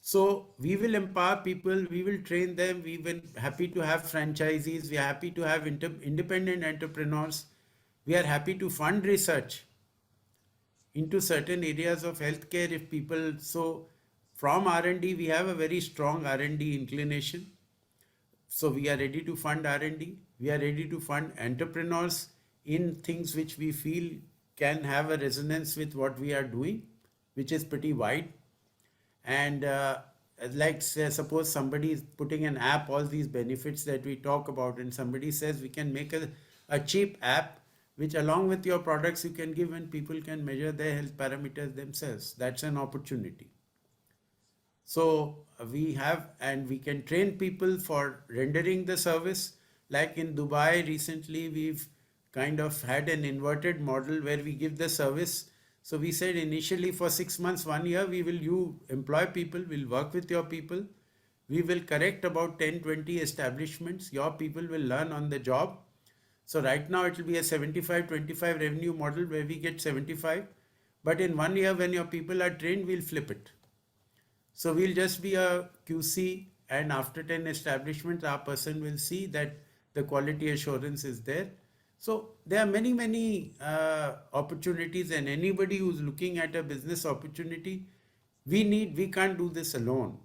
So we will empower people, we will train them, we will happy to have franchisees, we are happy to have independent entrepreneurs, we are happy to fund research into certain areas of healthcare if people. So from R&D, we have a very strong R&D inclination. So we are ready to fund R&D. We are ready to fund entrepreneurs in things which we feel can have a resonance with what we are doing, which is pretty wide. And like say, suppose somebody is putting an app, all these benefits that we talk about, and somebody says we can make a cheap app which along with your products you can give and people can measure their health parameters themselves. That's an opportunity. So we have, and we can train people for rendering the service. Like in Dubai recently, we've kind of had an inverted model where we give the service. So we said initially for 6 months, 1 year, you employ people, we'll work with your people. We will correct about 10, 20 establishments. Your people will learn on the job. So right now it will be a 75-25 revenue model where we get 75. But in 1 year, when your people are trained, we'll flip it. So we'll just be a QC, and after 10 establishments, our person will see that the quality assurance is there. So there are many, many opportunities, and anybody who's looking at a business opportunity, we can't do this alone.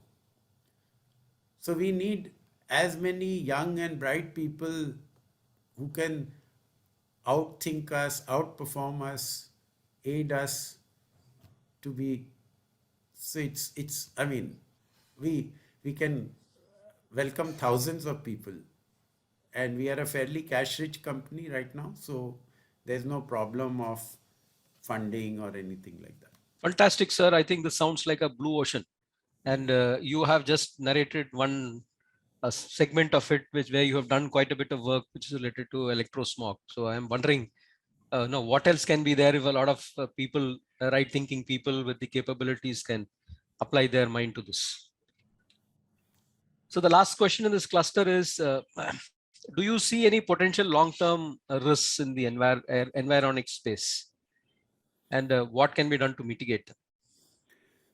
So we need as many young and bright people who can outthink us, outperform us, aid us to be. So it's I mean, we can welcome thousands of people, and we are a fairly cash rich company right now, so there's no problem of funding or anything like that. Fantastic, sir. I think this sounds like a blue ocean. And you have just narrated one segment of it, where you have done quite a bit of work, which is related to electrosmog. So I'm wondering, no, what else can be there if a lot of people, right thinking people with the capabilities can apply their mind to this. So the last question in this cluster is, do you see any potential long-term risks in the environics space? And what can be done to mitigate them?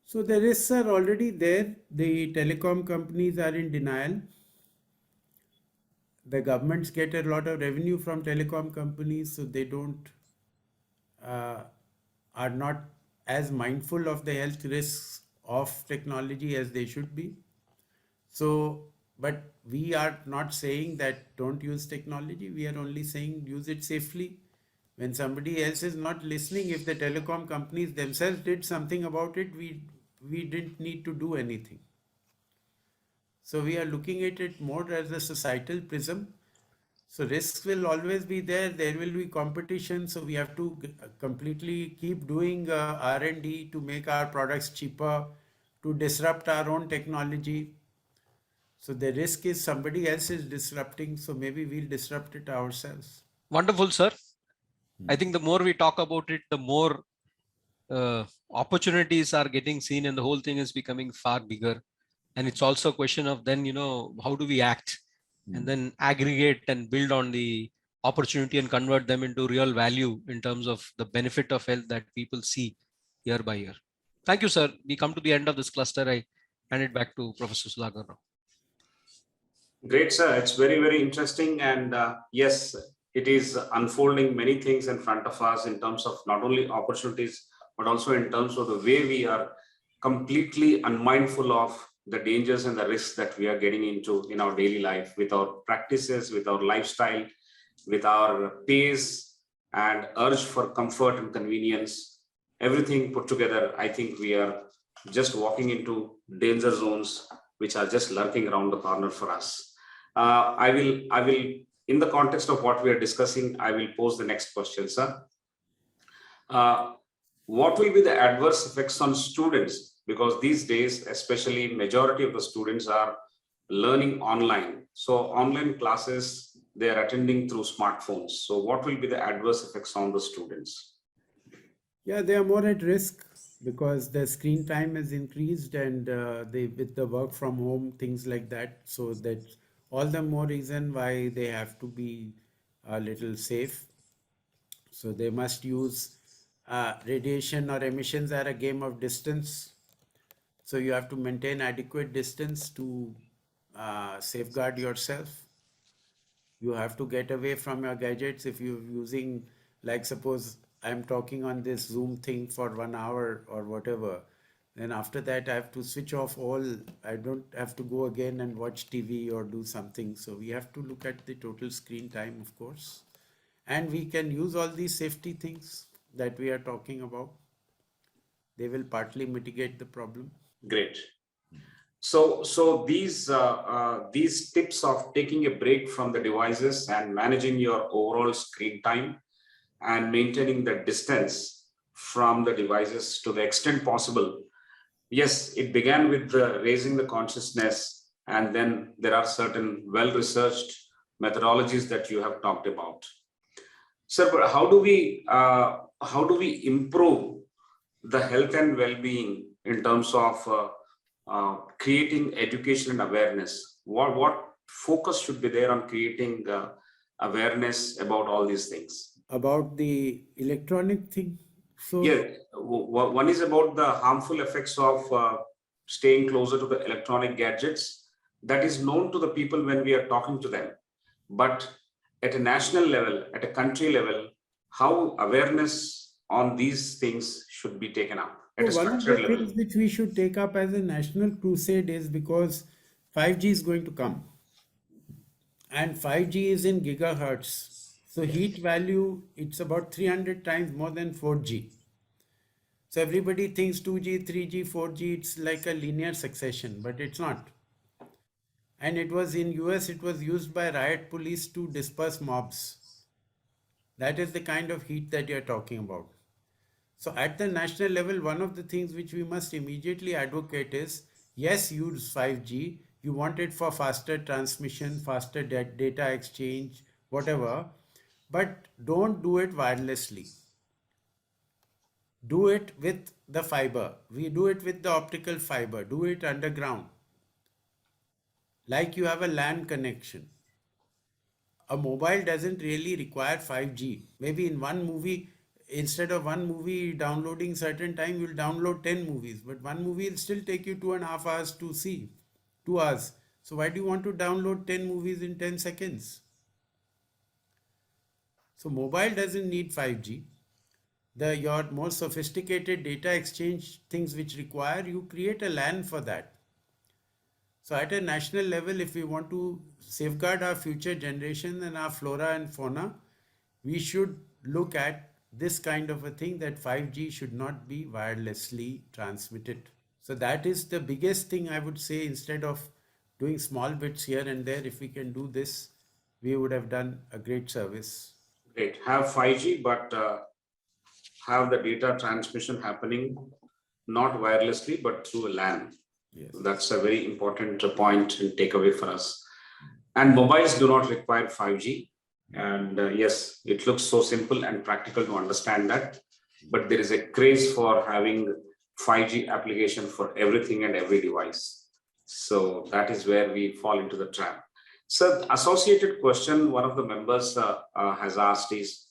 So the risks are already there. The telecom companies are in denial. The governments get a lot of revenue from telecom companies, so they don't uh, are not as mindful of the health risks of technology as they should be. So, but we are not saying that don't use technology. We are only saying use it safely. When somebody else is not listening, if the telecom companies themselves did something about it, we didn't need to do anything. So we are looking at it more as a societal prism. So risks will always be there. There will be competition. So we have to completely keep doing R&D to make our products cheaper, to disrupt our own technology. So the risk is somebody else is disrupting. So maybe we'll disrupt it ourselves. Wonderful, sir. I think the more we talk about it, the more opportunities are getting seen, and the whole thing is becoming far bigger. And it's also a question of then, how do we act and then aggregate and build on the opportunity and convert them into real value in terms of the benefit of health that people see year by year. Thank you, sir. We come to the end of this cluster. I hand it back to Professor Sudhakar Rao. Great, sir. It's very, very interesting. And yes, it is unfolding many things in front of us in terms of not only opportunities, but also in terms of the way we are completely unmindful of the dangers and the risks that we are getting into in our daily life with our practices, with our lifestyle, with our pace and urge for comfort and convenience. Everything put together, I think we are just walking into danger zones which are just lurking around the corner for us. I will, in the context of what we are discussing, I will pose the next question, sir. What will be the adverse effects on students? Because these days, especially majority of the students are learning online. So online classes, they are attending through smartphones. So what will be the adverse effects on the students? Yeah, they are more at risk because their screen time has increased, and they with the work from home, things like that. So that's all the more reason why they have to be a little safe. So they must use radiation or emissions are a game of distance. So you have to maintain adequate distance to safeguard yourself. You have to get away from your gadgets. If you're using, like suppose I'm talking on this Zoom thing for 1 hour or whatever, then after that I have to switch off all. I don't have to go again and watch TV or do something. So we have to look at the total screen time, of course, and we can use all these safety things that we are talking about. They will partly mitigate the problem. Great. So these tips of taking a break from the devices and managing your overall screen time and maintaining the distance from the devices to the extent possible. Yes, it began with raising the consciousness, and then there are certain well-researched methodologies that you have talked about. Sir, but how do we improve the health and well-being in terms of creating education and awareness? What focus should be there on creating awareness about all these things? About the electronic thing. So Yeah, one is about the harmful effects of staying closer to the electronic gadgets. That is known to the people when we are talking to them. But at a national level, at a country level, how awareness on these things should be taken up at a one of the structured level. things which we should take up as a national crusade is because 5G is going to come, and 5G is in gigahertz. So heat value, it's about 300 times more than 4G. So everybody thinks 2G, 3G, 4G, it's like a linear succession, but it's not. And it was in US, it was used by riot police to disperse mobs. That is the kind of heat that you're talking about. So at the national level, one of the things which we must immediately advocate is, yes, use 5G. You want it for faster transmission, faster data exchange, whatever, but don't do it wirelessly. Do it with the fiber. We do it with the optical fiber. Do it underground. Like you have a LAN connection. A mobile doesn't really require 5G. Maybe in one movie, instead of one movie downloading certain time, you'll download 10 movies, but one movie will still take you 2.5 hours to see. 2 hours. So why do you want to download 10 movies in 10 seconds? So mobile doesn't need 5G. Your more sophisticated data exchange things which require, you create a LAN for that. So at a national level, if we want to safeguard our future generation and our flora and fauna, we should look at this kind of a thing, that 5G should not be wirelessly transmitted. So that is the biggest thing I would say. Instead of doing small bits here and there, if we can do this, we would have done a great service. Great. Have 5G, but have the data transmission happening not wirelessly, but through a LAN. Yes. That's a very important point and takeaway for us. And mobiles do not require 5G. And yes, it looks so simple and practical to understand that. But there is a craze for having 5G application for everything and every device. So that is where we fall into the trap. So associated question one of the members has asked is,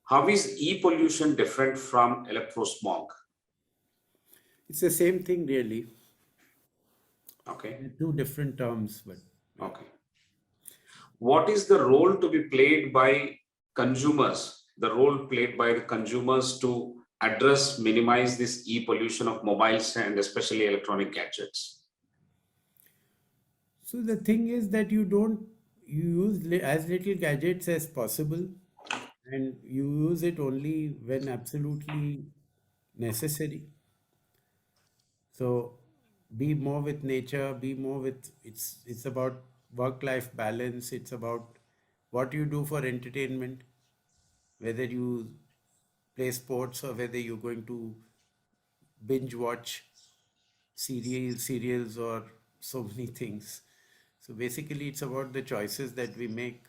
how is e-pollution different from electrosmog? It's the same thing really. Okay. Two different terms, but Okay. What is the role to be played by consumers? The role played by the consumers to address, minimize this e-pollution of mobiles and especially electronic gadgets? so the thing is that you use as little gadgets as possible, and you use it only when absolutely necessary. So be more with nature, be more with, it's about work life balance, it's about what you do for entertainment, whether you play sports or whether you're going to binge watch serials or so many things. So basically it's about the choices that we make,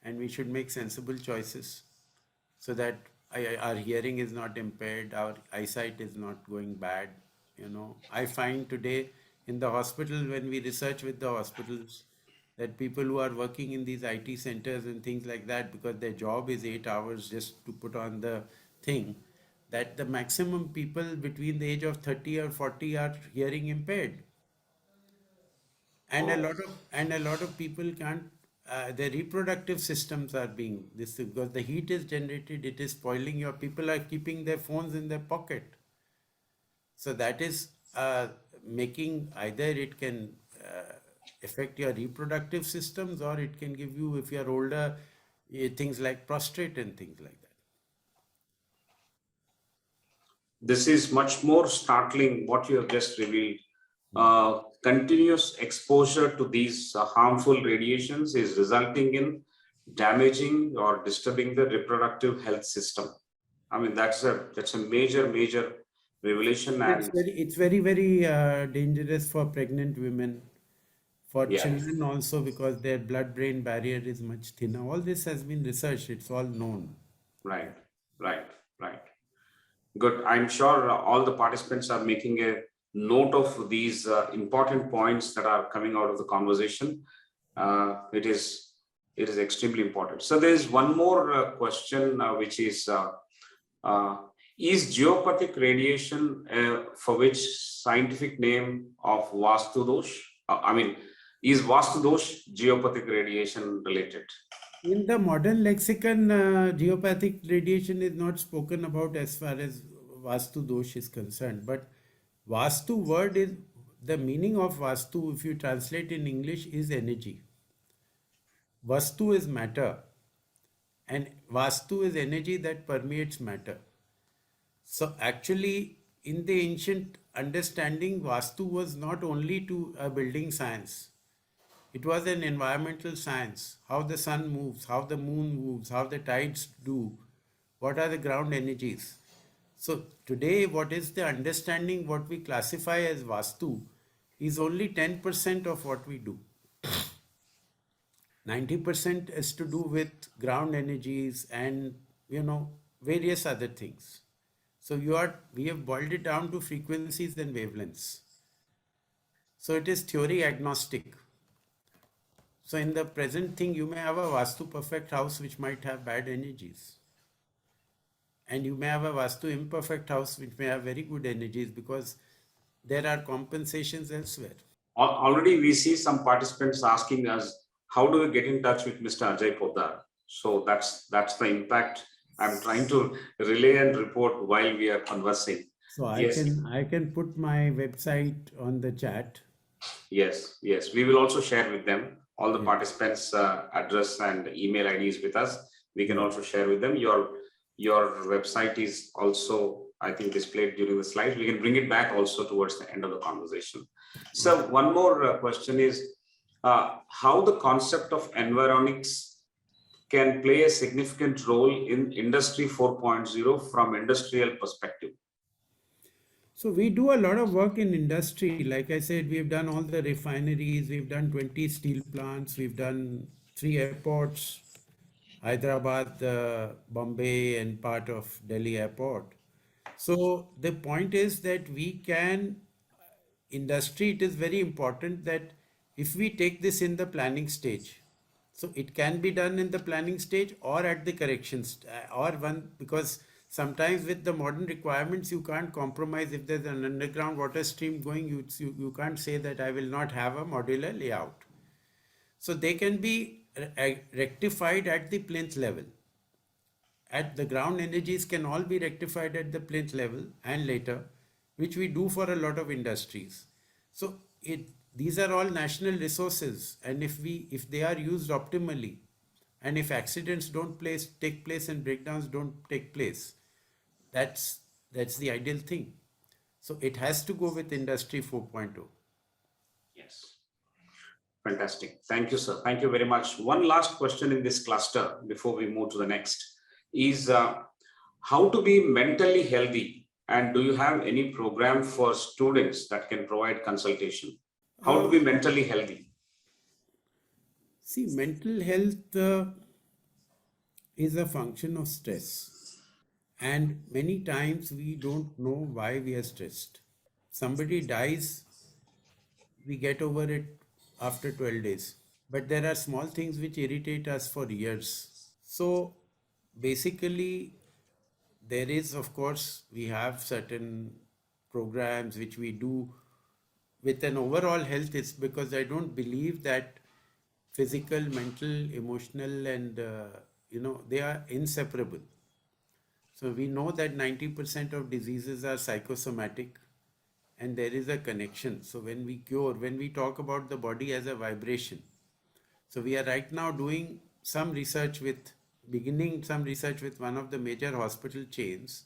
and we should make sensible choices so that our hearing is not impaired, our eyesight is not going bad. I find today in the hospital, when we research with the hospitals, that people who are working in these IT centers and things like that, because their job is 8 hours just to put on the thing, that the maximum people between the age of 30 or 40 are hearing impaired. And a lot of people can't, their reproductive systems are being this, because the heat is generated, it is spoiling your, people are keeping their phones in their pocket. So that is making, either it can affect your reproductive systems, or it can give you, if you're older, things like prostate and things like that. This is much more startling what you have just revealed. continuous exposure to these harmful radiations is resulting in damaging or disturbing the reproductive health system. I mean, that's a major revelation. It's And very dangerous for pregnant women, for yeah, children also, because their blood-brain barrier is much thinner. All this has been researched, it's all known. right, right, right. Good. I'm sure all the participants are making a note of these important points that are coming out of the conversation. It is extremely important. So there is one more question, which uh, is geopathic radiation, for which scientific name of Vastu dosh? I mean, is Vastu dosh geopathic radiation related? In the modern lexicon, geopathic radiation is not spoken about as far as Vastu dosh is concerned. But Vastu word is, the meaning of Vastu, if you translate in English, is energy. Vastu is matter, and Vastu is energy that permeates matter. So actually, in the ancient understanding, Vastu was not only to a building science. It was an environmental science, how the sun moves, how the moon moves, how the tides do, what are the ground energies. So today, what is the understanding, what we classify as Vastu, is only 10% of what we do. 90% is to do with ground energies and various other things. So we have boiled it down to frequencies and wavelengths. So it is theory agnostic. So in the present thing, you may have a Vastu perfect house which might have bad energies. And you may have a Vastu imperfect house which may have very good energies, because there are compensations elsewhere. Already we see some participants asking us, how do we get in touch with Mr. Ajay Poddar? So that's the impact I'm trying to relay and report while we are conversing. So I Yes, can I can put my website on the chat. yes. We will also share with them all the Yeah, participants' address and email IDs with us. We can yeah. also share with them. Your website is also, I think, displayed during the slides. We can bring it back also towards the end of the conversation. So one more question is how the concept of Environics can play a significant role in Industry 4.0 from industrial perspective. So we do a lot of work in industry. Like I said, we've done all the refineries, we've done 20 steel plants, we've done 3 airports, Hyderabad, Bombay, and part of Delhi airport. So the point is that industry, it is very important that if we take this in the planning stage, so it can be done in the planning stage or at the corrections or one, because sometimes with the modern requirements you can't compromise. If there's an underground water stream going, you can't say that I will not have a modular layout. So they can be rectified at the plinth level. At the ground energies can all be rectified at the plinth level and later, which we do for a lot of industries. So these are all national resources, and if they are used optimally, and if accidents don't take place and breakdowns don't take place, that's the ideal thing. So it has to go with industry 4.0. Yes. Fantastic. Thank you, sir. Thank you very much. One last question in this cluster before we move to the next is how to be mentally healthy, and do you have any program for students that can provide consultation? How to be mentally healthy? See, mental health is a function of stress. And many times we don't know why we are stressed. Somebody dies, we get over it after 12 days. But there are small things which irritate us for years. So basically, there is, of course, we have certain programs which we do with an overall health. It's because I don't believe that physical, mental, emotional, and they are inseparable. So we know that 90% of diseases are psychosomatic, and there is a connection. So when we talk about the body as a vibration, so we are right now beginning some research with one of the major hospital chains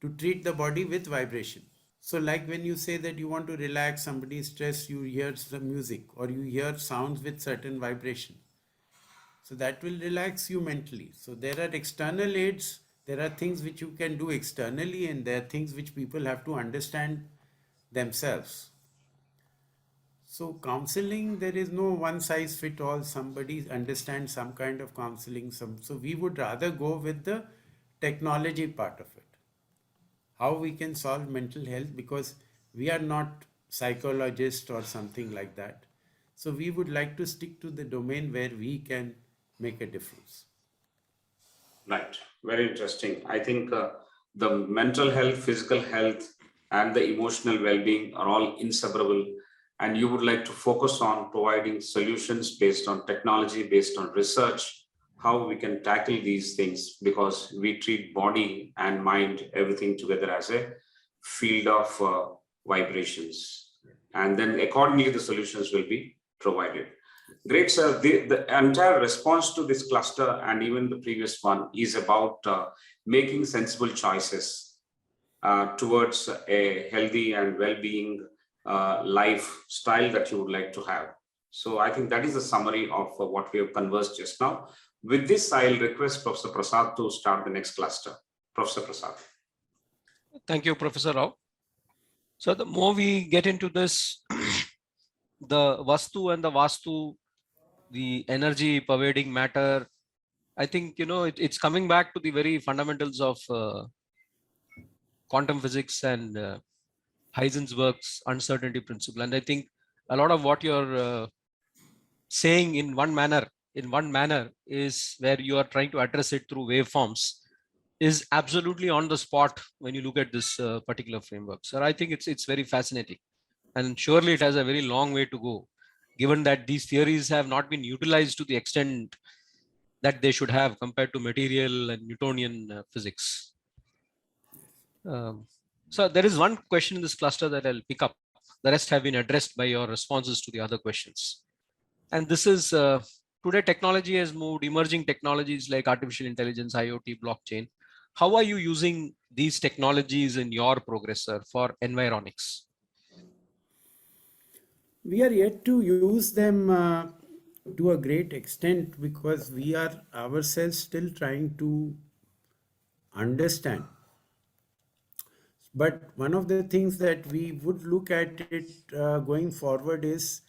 to treat the body with vibration. So like when you say that you want to relax somebody's stress, you hear some music or you hear sounds with certain vibration. So that will relax you mentally. So there are external aids, there are things which you can do externally, and there are things which people have to understand themselves. So counseling, there is no one size fit all. Somebody understands some kind of counseling. So we would rather go with the technology part of it. How we can solve mental health, because we are not psychologists or something like that. So we would like to stick to the domain where we can make a difference. Right, very interesting. I think the mental health, physical health, and the emotional well-being are all inseparable. And you would like to focus on providing solutions based on technology, based on research, how we can tackle these things, because we treat body and mind, everything together as a field of vibrations. And then accordingly, the solutions will be provided. Great, sir. The entire response to this cluster and even the previous one is about making sensible choices towards a healthy and well-being lifestyle that you would like to have. So I think that is the summary of what we have conversed just now. With this, I'll request Professor Prasad to start the next cluster. Professor Prasad. Thank you, Professor Rao. So the more we get into this, the Vastu and the Vastu, the energy pervading matter, I think, it's coming back to the very fundamentals of quantum physics and Heisenberg's uncertainty principle. And I think a lot of what you're saying in one manner is where you are trying to address it through waveforms is absolutely on the spot when you look at this particular framework. So I think it's very fascinating, and surely it has a very long way to go, given that these theories have not been utilized to the extent that they should have compared to material and Newtonian physics. So there is one question in this cluster that I'll pick up. The rest have been addressed by your responses to the other questions. And this is, today technology has moved, emerging technologies like artificial intelligence, IoT, blockchain. How are you using these technologies in your progress, sir, for Environics? We are yet to use them to a great extent, because we are ourselves still trying to understand. But one of the things that we would look at it going forward is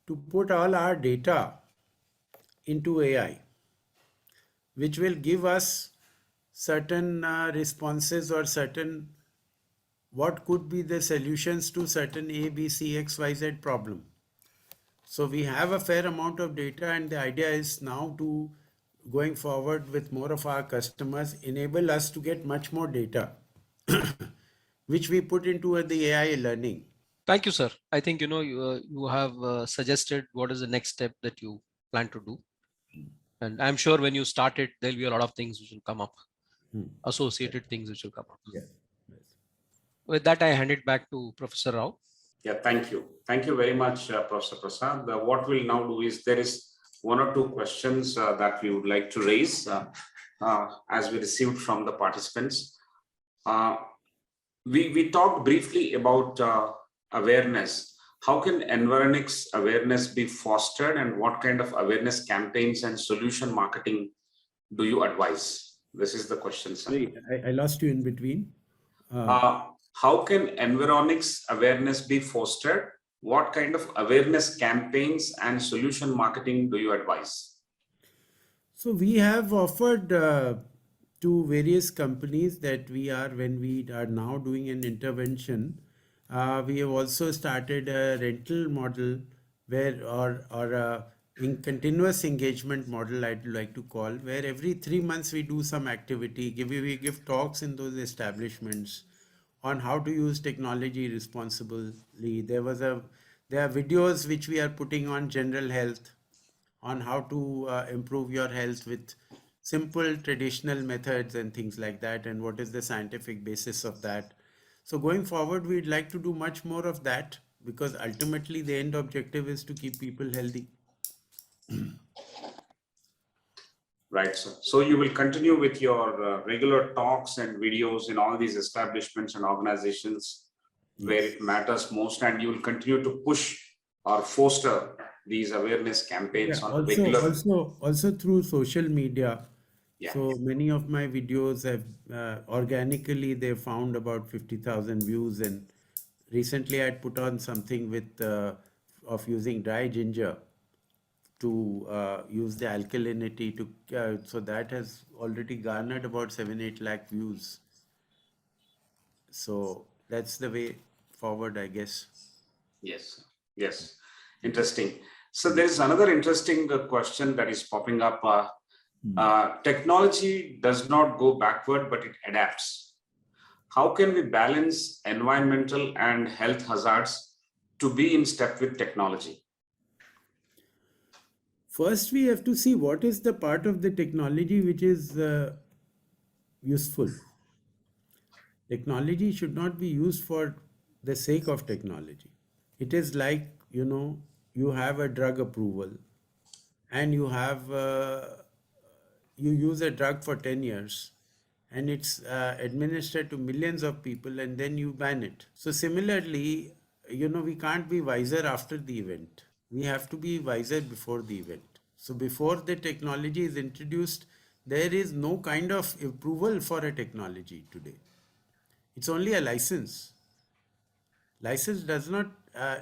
to put all our data into AI, which will give us certain responses or certain what could be the solutions to certain A, B, C, X, Y, Z problem. So we have a fair amount of data, and the idea is now to, going forward with more of our customers, enable us to get much more data, which we put into the AI learning. Thank you, sir. I think, you have suggested what is the next step that you plan to do. And I'm sure when you start it, there'll be a lot of things which will come up, associated things which will come up. Yes. With that, I hand it back to Professor Rao. Yeah, thank you. Thank you very much, Professor Prasad. What we'll now do is there is one or two questions that we would like to raise as we received from the participants. We talked briefly about awareness. How can Environics awareness be fostered, and what kind of awareness campaigns and solution marketing do you advise? This is the question, sir. Sorry, I lost you in between. How can Environics awareness be fostered? What kind of awareness campaigns and solution marketing do you advise? So we have offered to various companies that when we are now doing an intervention, we have also started a rental model or a continuous engagement model, I'd like to call, where every 3 months we do some activity, we give talks in those establishments on how to use technology responsibly. There are videos which we are putting on general health, on how to improve your health with simple traditional methods and things like that, and what is the scientific basis of that. So going forward, we'd like to do much more of that, because ultimately the end objective is to keep people healthy. Right, sir. So you will continue with your regular talks and videos in all these establishments and organizations where Yes. it matters most, and you will continue to push or foster these awareness campaigns Yeah, on a also, regular. also through social media. Yeah. So many of my videos have organically they found about 50,000 views, and recently I put on something with of using dry ginger to use the alkalinity to so that has already garnered about 7-8 lakh views. So that's the way forward, I guess. Yes. Yes. Interesting. So there is another interesting question that is popping up. Technology does not go backward, but it adapts. How can we balance environmental and health hazards to be in step with technology? First, we have to see what is the part of the technology which is useful. Technology should not be used for the sake of technology. It is like, you have a drug approval and you use a drug for 10 years and it's administered to millions of people and then you ban it. So similarly, we can't be wiser after the event. We have to be wiser before the event. So before the technology is introduced, there is no kind of approval for a technology today. It's only a license. License does not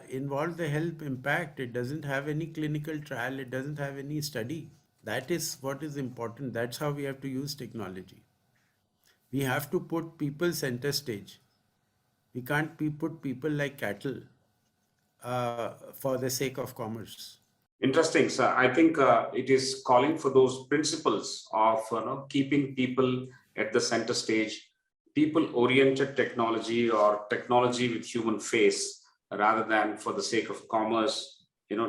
involve the health impact. It doesn't have any clinical trial. It doesn't have any study. That is what is important. That's how we have to use technology. We have to put people center stage. We can't put people like cattle for the sake of commerce. Interesting. So I think it is calling for those principles of keeping people at the center stage, people-oriented technology or technology with human face, rather than for the sake of commerce.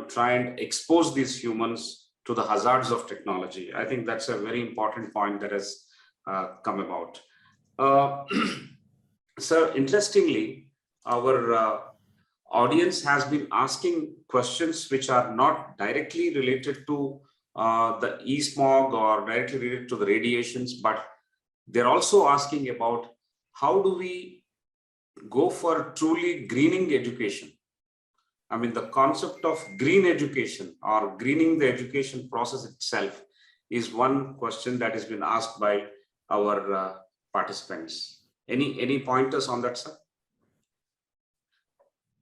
Try and expose these humans to the hazards of technology. I think that's a very important point that has come about. Uh, so interestingly, our audience has been asking questions which are not directly related to the e-smog or directly related to the radiations, but they're also asking about how do we go for truly greening education. I mean, the concept of green education or greening the education process itself is one question that has been asked by our participants. Any pointers on that, sir?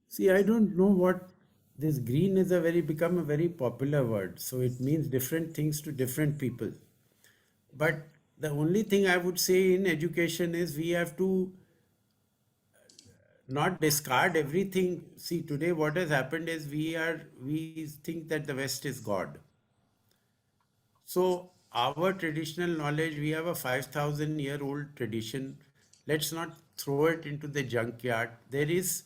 See, I don't know what this green is become a very popular word. So it means different things to different people. But the only thing I would say in education is we have to not discard everything. See, today what has happened is we think that the West is God. So our traditional knowledge, we have a 5,000-year-old tradition. Let's not throw it into the junkyard. There is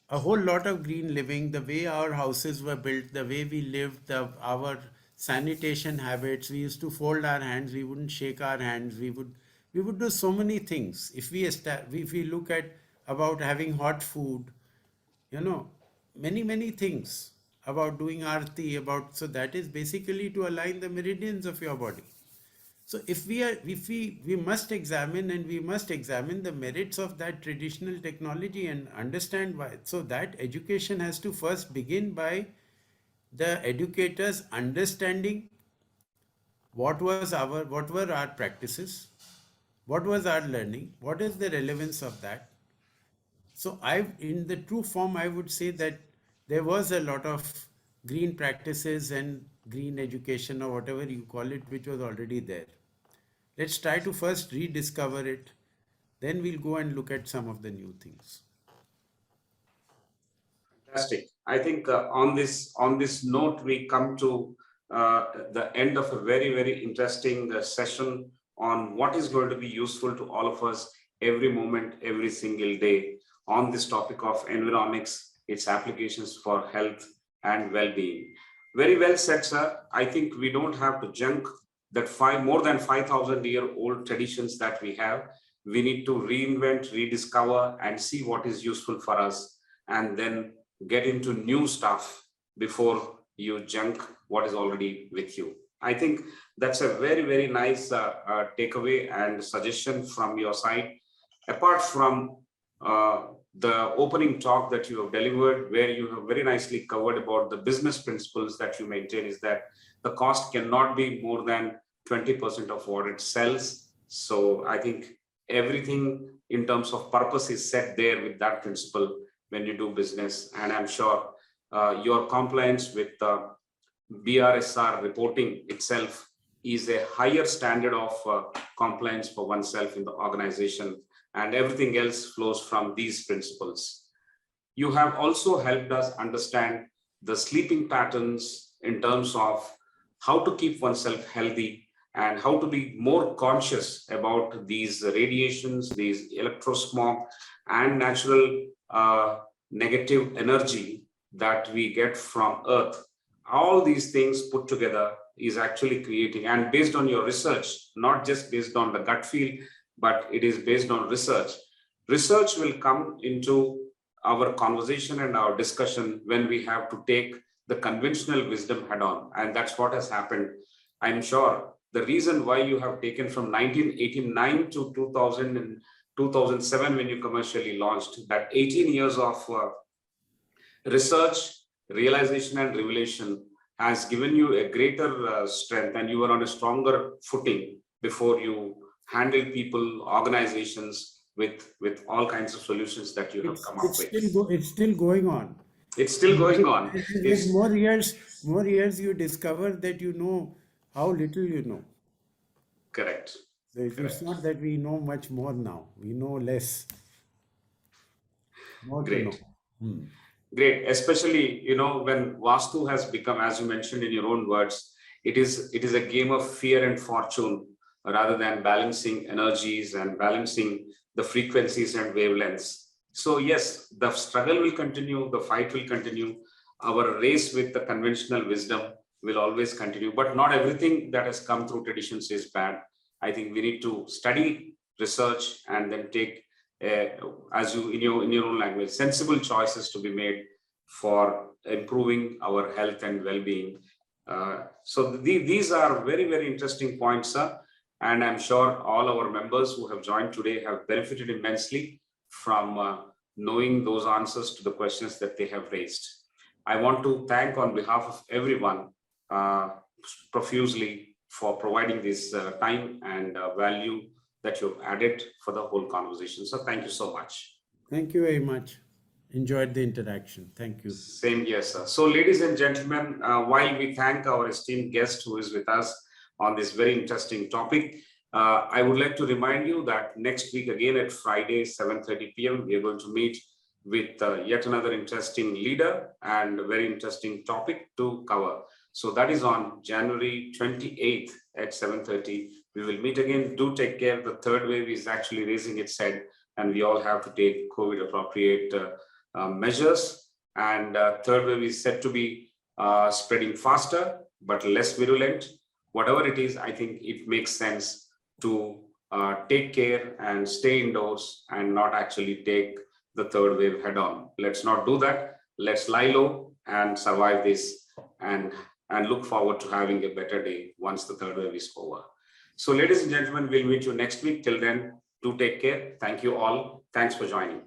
a whole lot of green living, the way our houses were built, the way we lived, our sanitation habits. We used to fold our hands. We wouldn't shake our hands. We would do so many things. If we look at about having hot food, many things about doing arti, about, so that is basically to align the meridians of your body. So if we must examine, and we must examine the merits of that traditional technology and understand why. So that education has to first begin by the educators understanding what were our practices, what was our learning, what is the relevance of that. So in the true form, I would say that there was a lot of green practices and green education, or whatever you call it, which was already there. Let's try to first rediscover it. Then we'll go and look at some of the new things. Fantastic. I think on this note, we come to the end of a very interesting session on what is going to be useful to all of us every moment, every single day on this topic of environics, its applications for health and well-being. Very well said, sir. I think we don't have to junk that more than 5,000-year-old traditions that we have. We need to reinvent, rediscover, and see what is useful for us, and then get into new stuff before you junk what is already with you. I think that's a very nice takeaway and suggestion from your side. Apart from the opening talk that you have delivered, where you have very nicely covered about the business principles that you maintain, is that the cost cannot be more than 20% of what it sells. So I think everything in terms of purpose is set there with that principle when you do business. And I'm sure your compliance with BRSR reporting itself is a higher standard of compliance for oneself in the organization, and everything else flows from these principles. You have also helped us understand the sleeping patterns in terms of how to keep oneself healthy and how to be more conscious about these radiations, these electrosmog and natural negative energy that we get from Earth. All these things put together is actually creating, and based on your research, not just based on the gut feel, but it is based on research. Research will come into our conversation and our discussion when we have to take the conventional wisdom head on, and that's what has happened. I'm sure the reason why you have taken from 1989 to 2000 and 2007 when you commercially launched, that 18 years of research, realization and revelation has given you a greater strength, and you are on a stronger footing before you handle people, organizations with all kinds of solutions that you have come up with. It's still going on. It's still going on. With more years, you discover that you know how little you know. Correct. So it's not that we know much more now. We know less. More Great. to know. Great, especially when Vastu has become, as you mentioned in your own words, it is a game of fear and fortune rather than balancing energies and balancing the frequencies and wavelengths. So yes, the struggle will continue, the fight will continue. Our race with the conventional wisdom will always continue, but not everything that has come through traditions is bad. I think we need to study, research, and then take, as you in your own language, sensible choices to be made for improving our health and well-being. So these are very, very interesting points, sir. And I'm sure all our members who have joined today have benefited immensely from knowing those answers to the questions that they have raised. I want to thank on behalf of everyone profusely for providing this time and value that you've added for the whole conversation. So thank you so much. Thank you very much. Enjoyed the interaction. Thank you. Same here, sir. So ladies and gentlemen, while we thank our esteemed guest who is with us on this very interesting topic, I would like to remind you that next week again at Friday, 7:30 p.m., we are going to meet with yet another interesting leader and a very interesting topic to cover. So that is on January 28th at 7:30. We will meet again. Do take care. The third wave is actually raising its head, and we all have to take COVID appropriate measures. And third wave is said to be spreading faster, but less virulent. Whatever it is, I think it makes sense to take care and stay indoors and not actually take the third wave head on. Let's not do that. Let's lie low and survive this and look forward to having a better day once the third wave is over. So ladies and gentlemen, we'll meet you next week. Till then, do take care. Thank you all. Thanks for joining.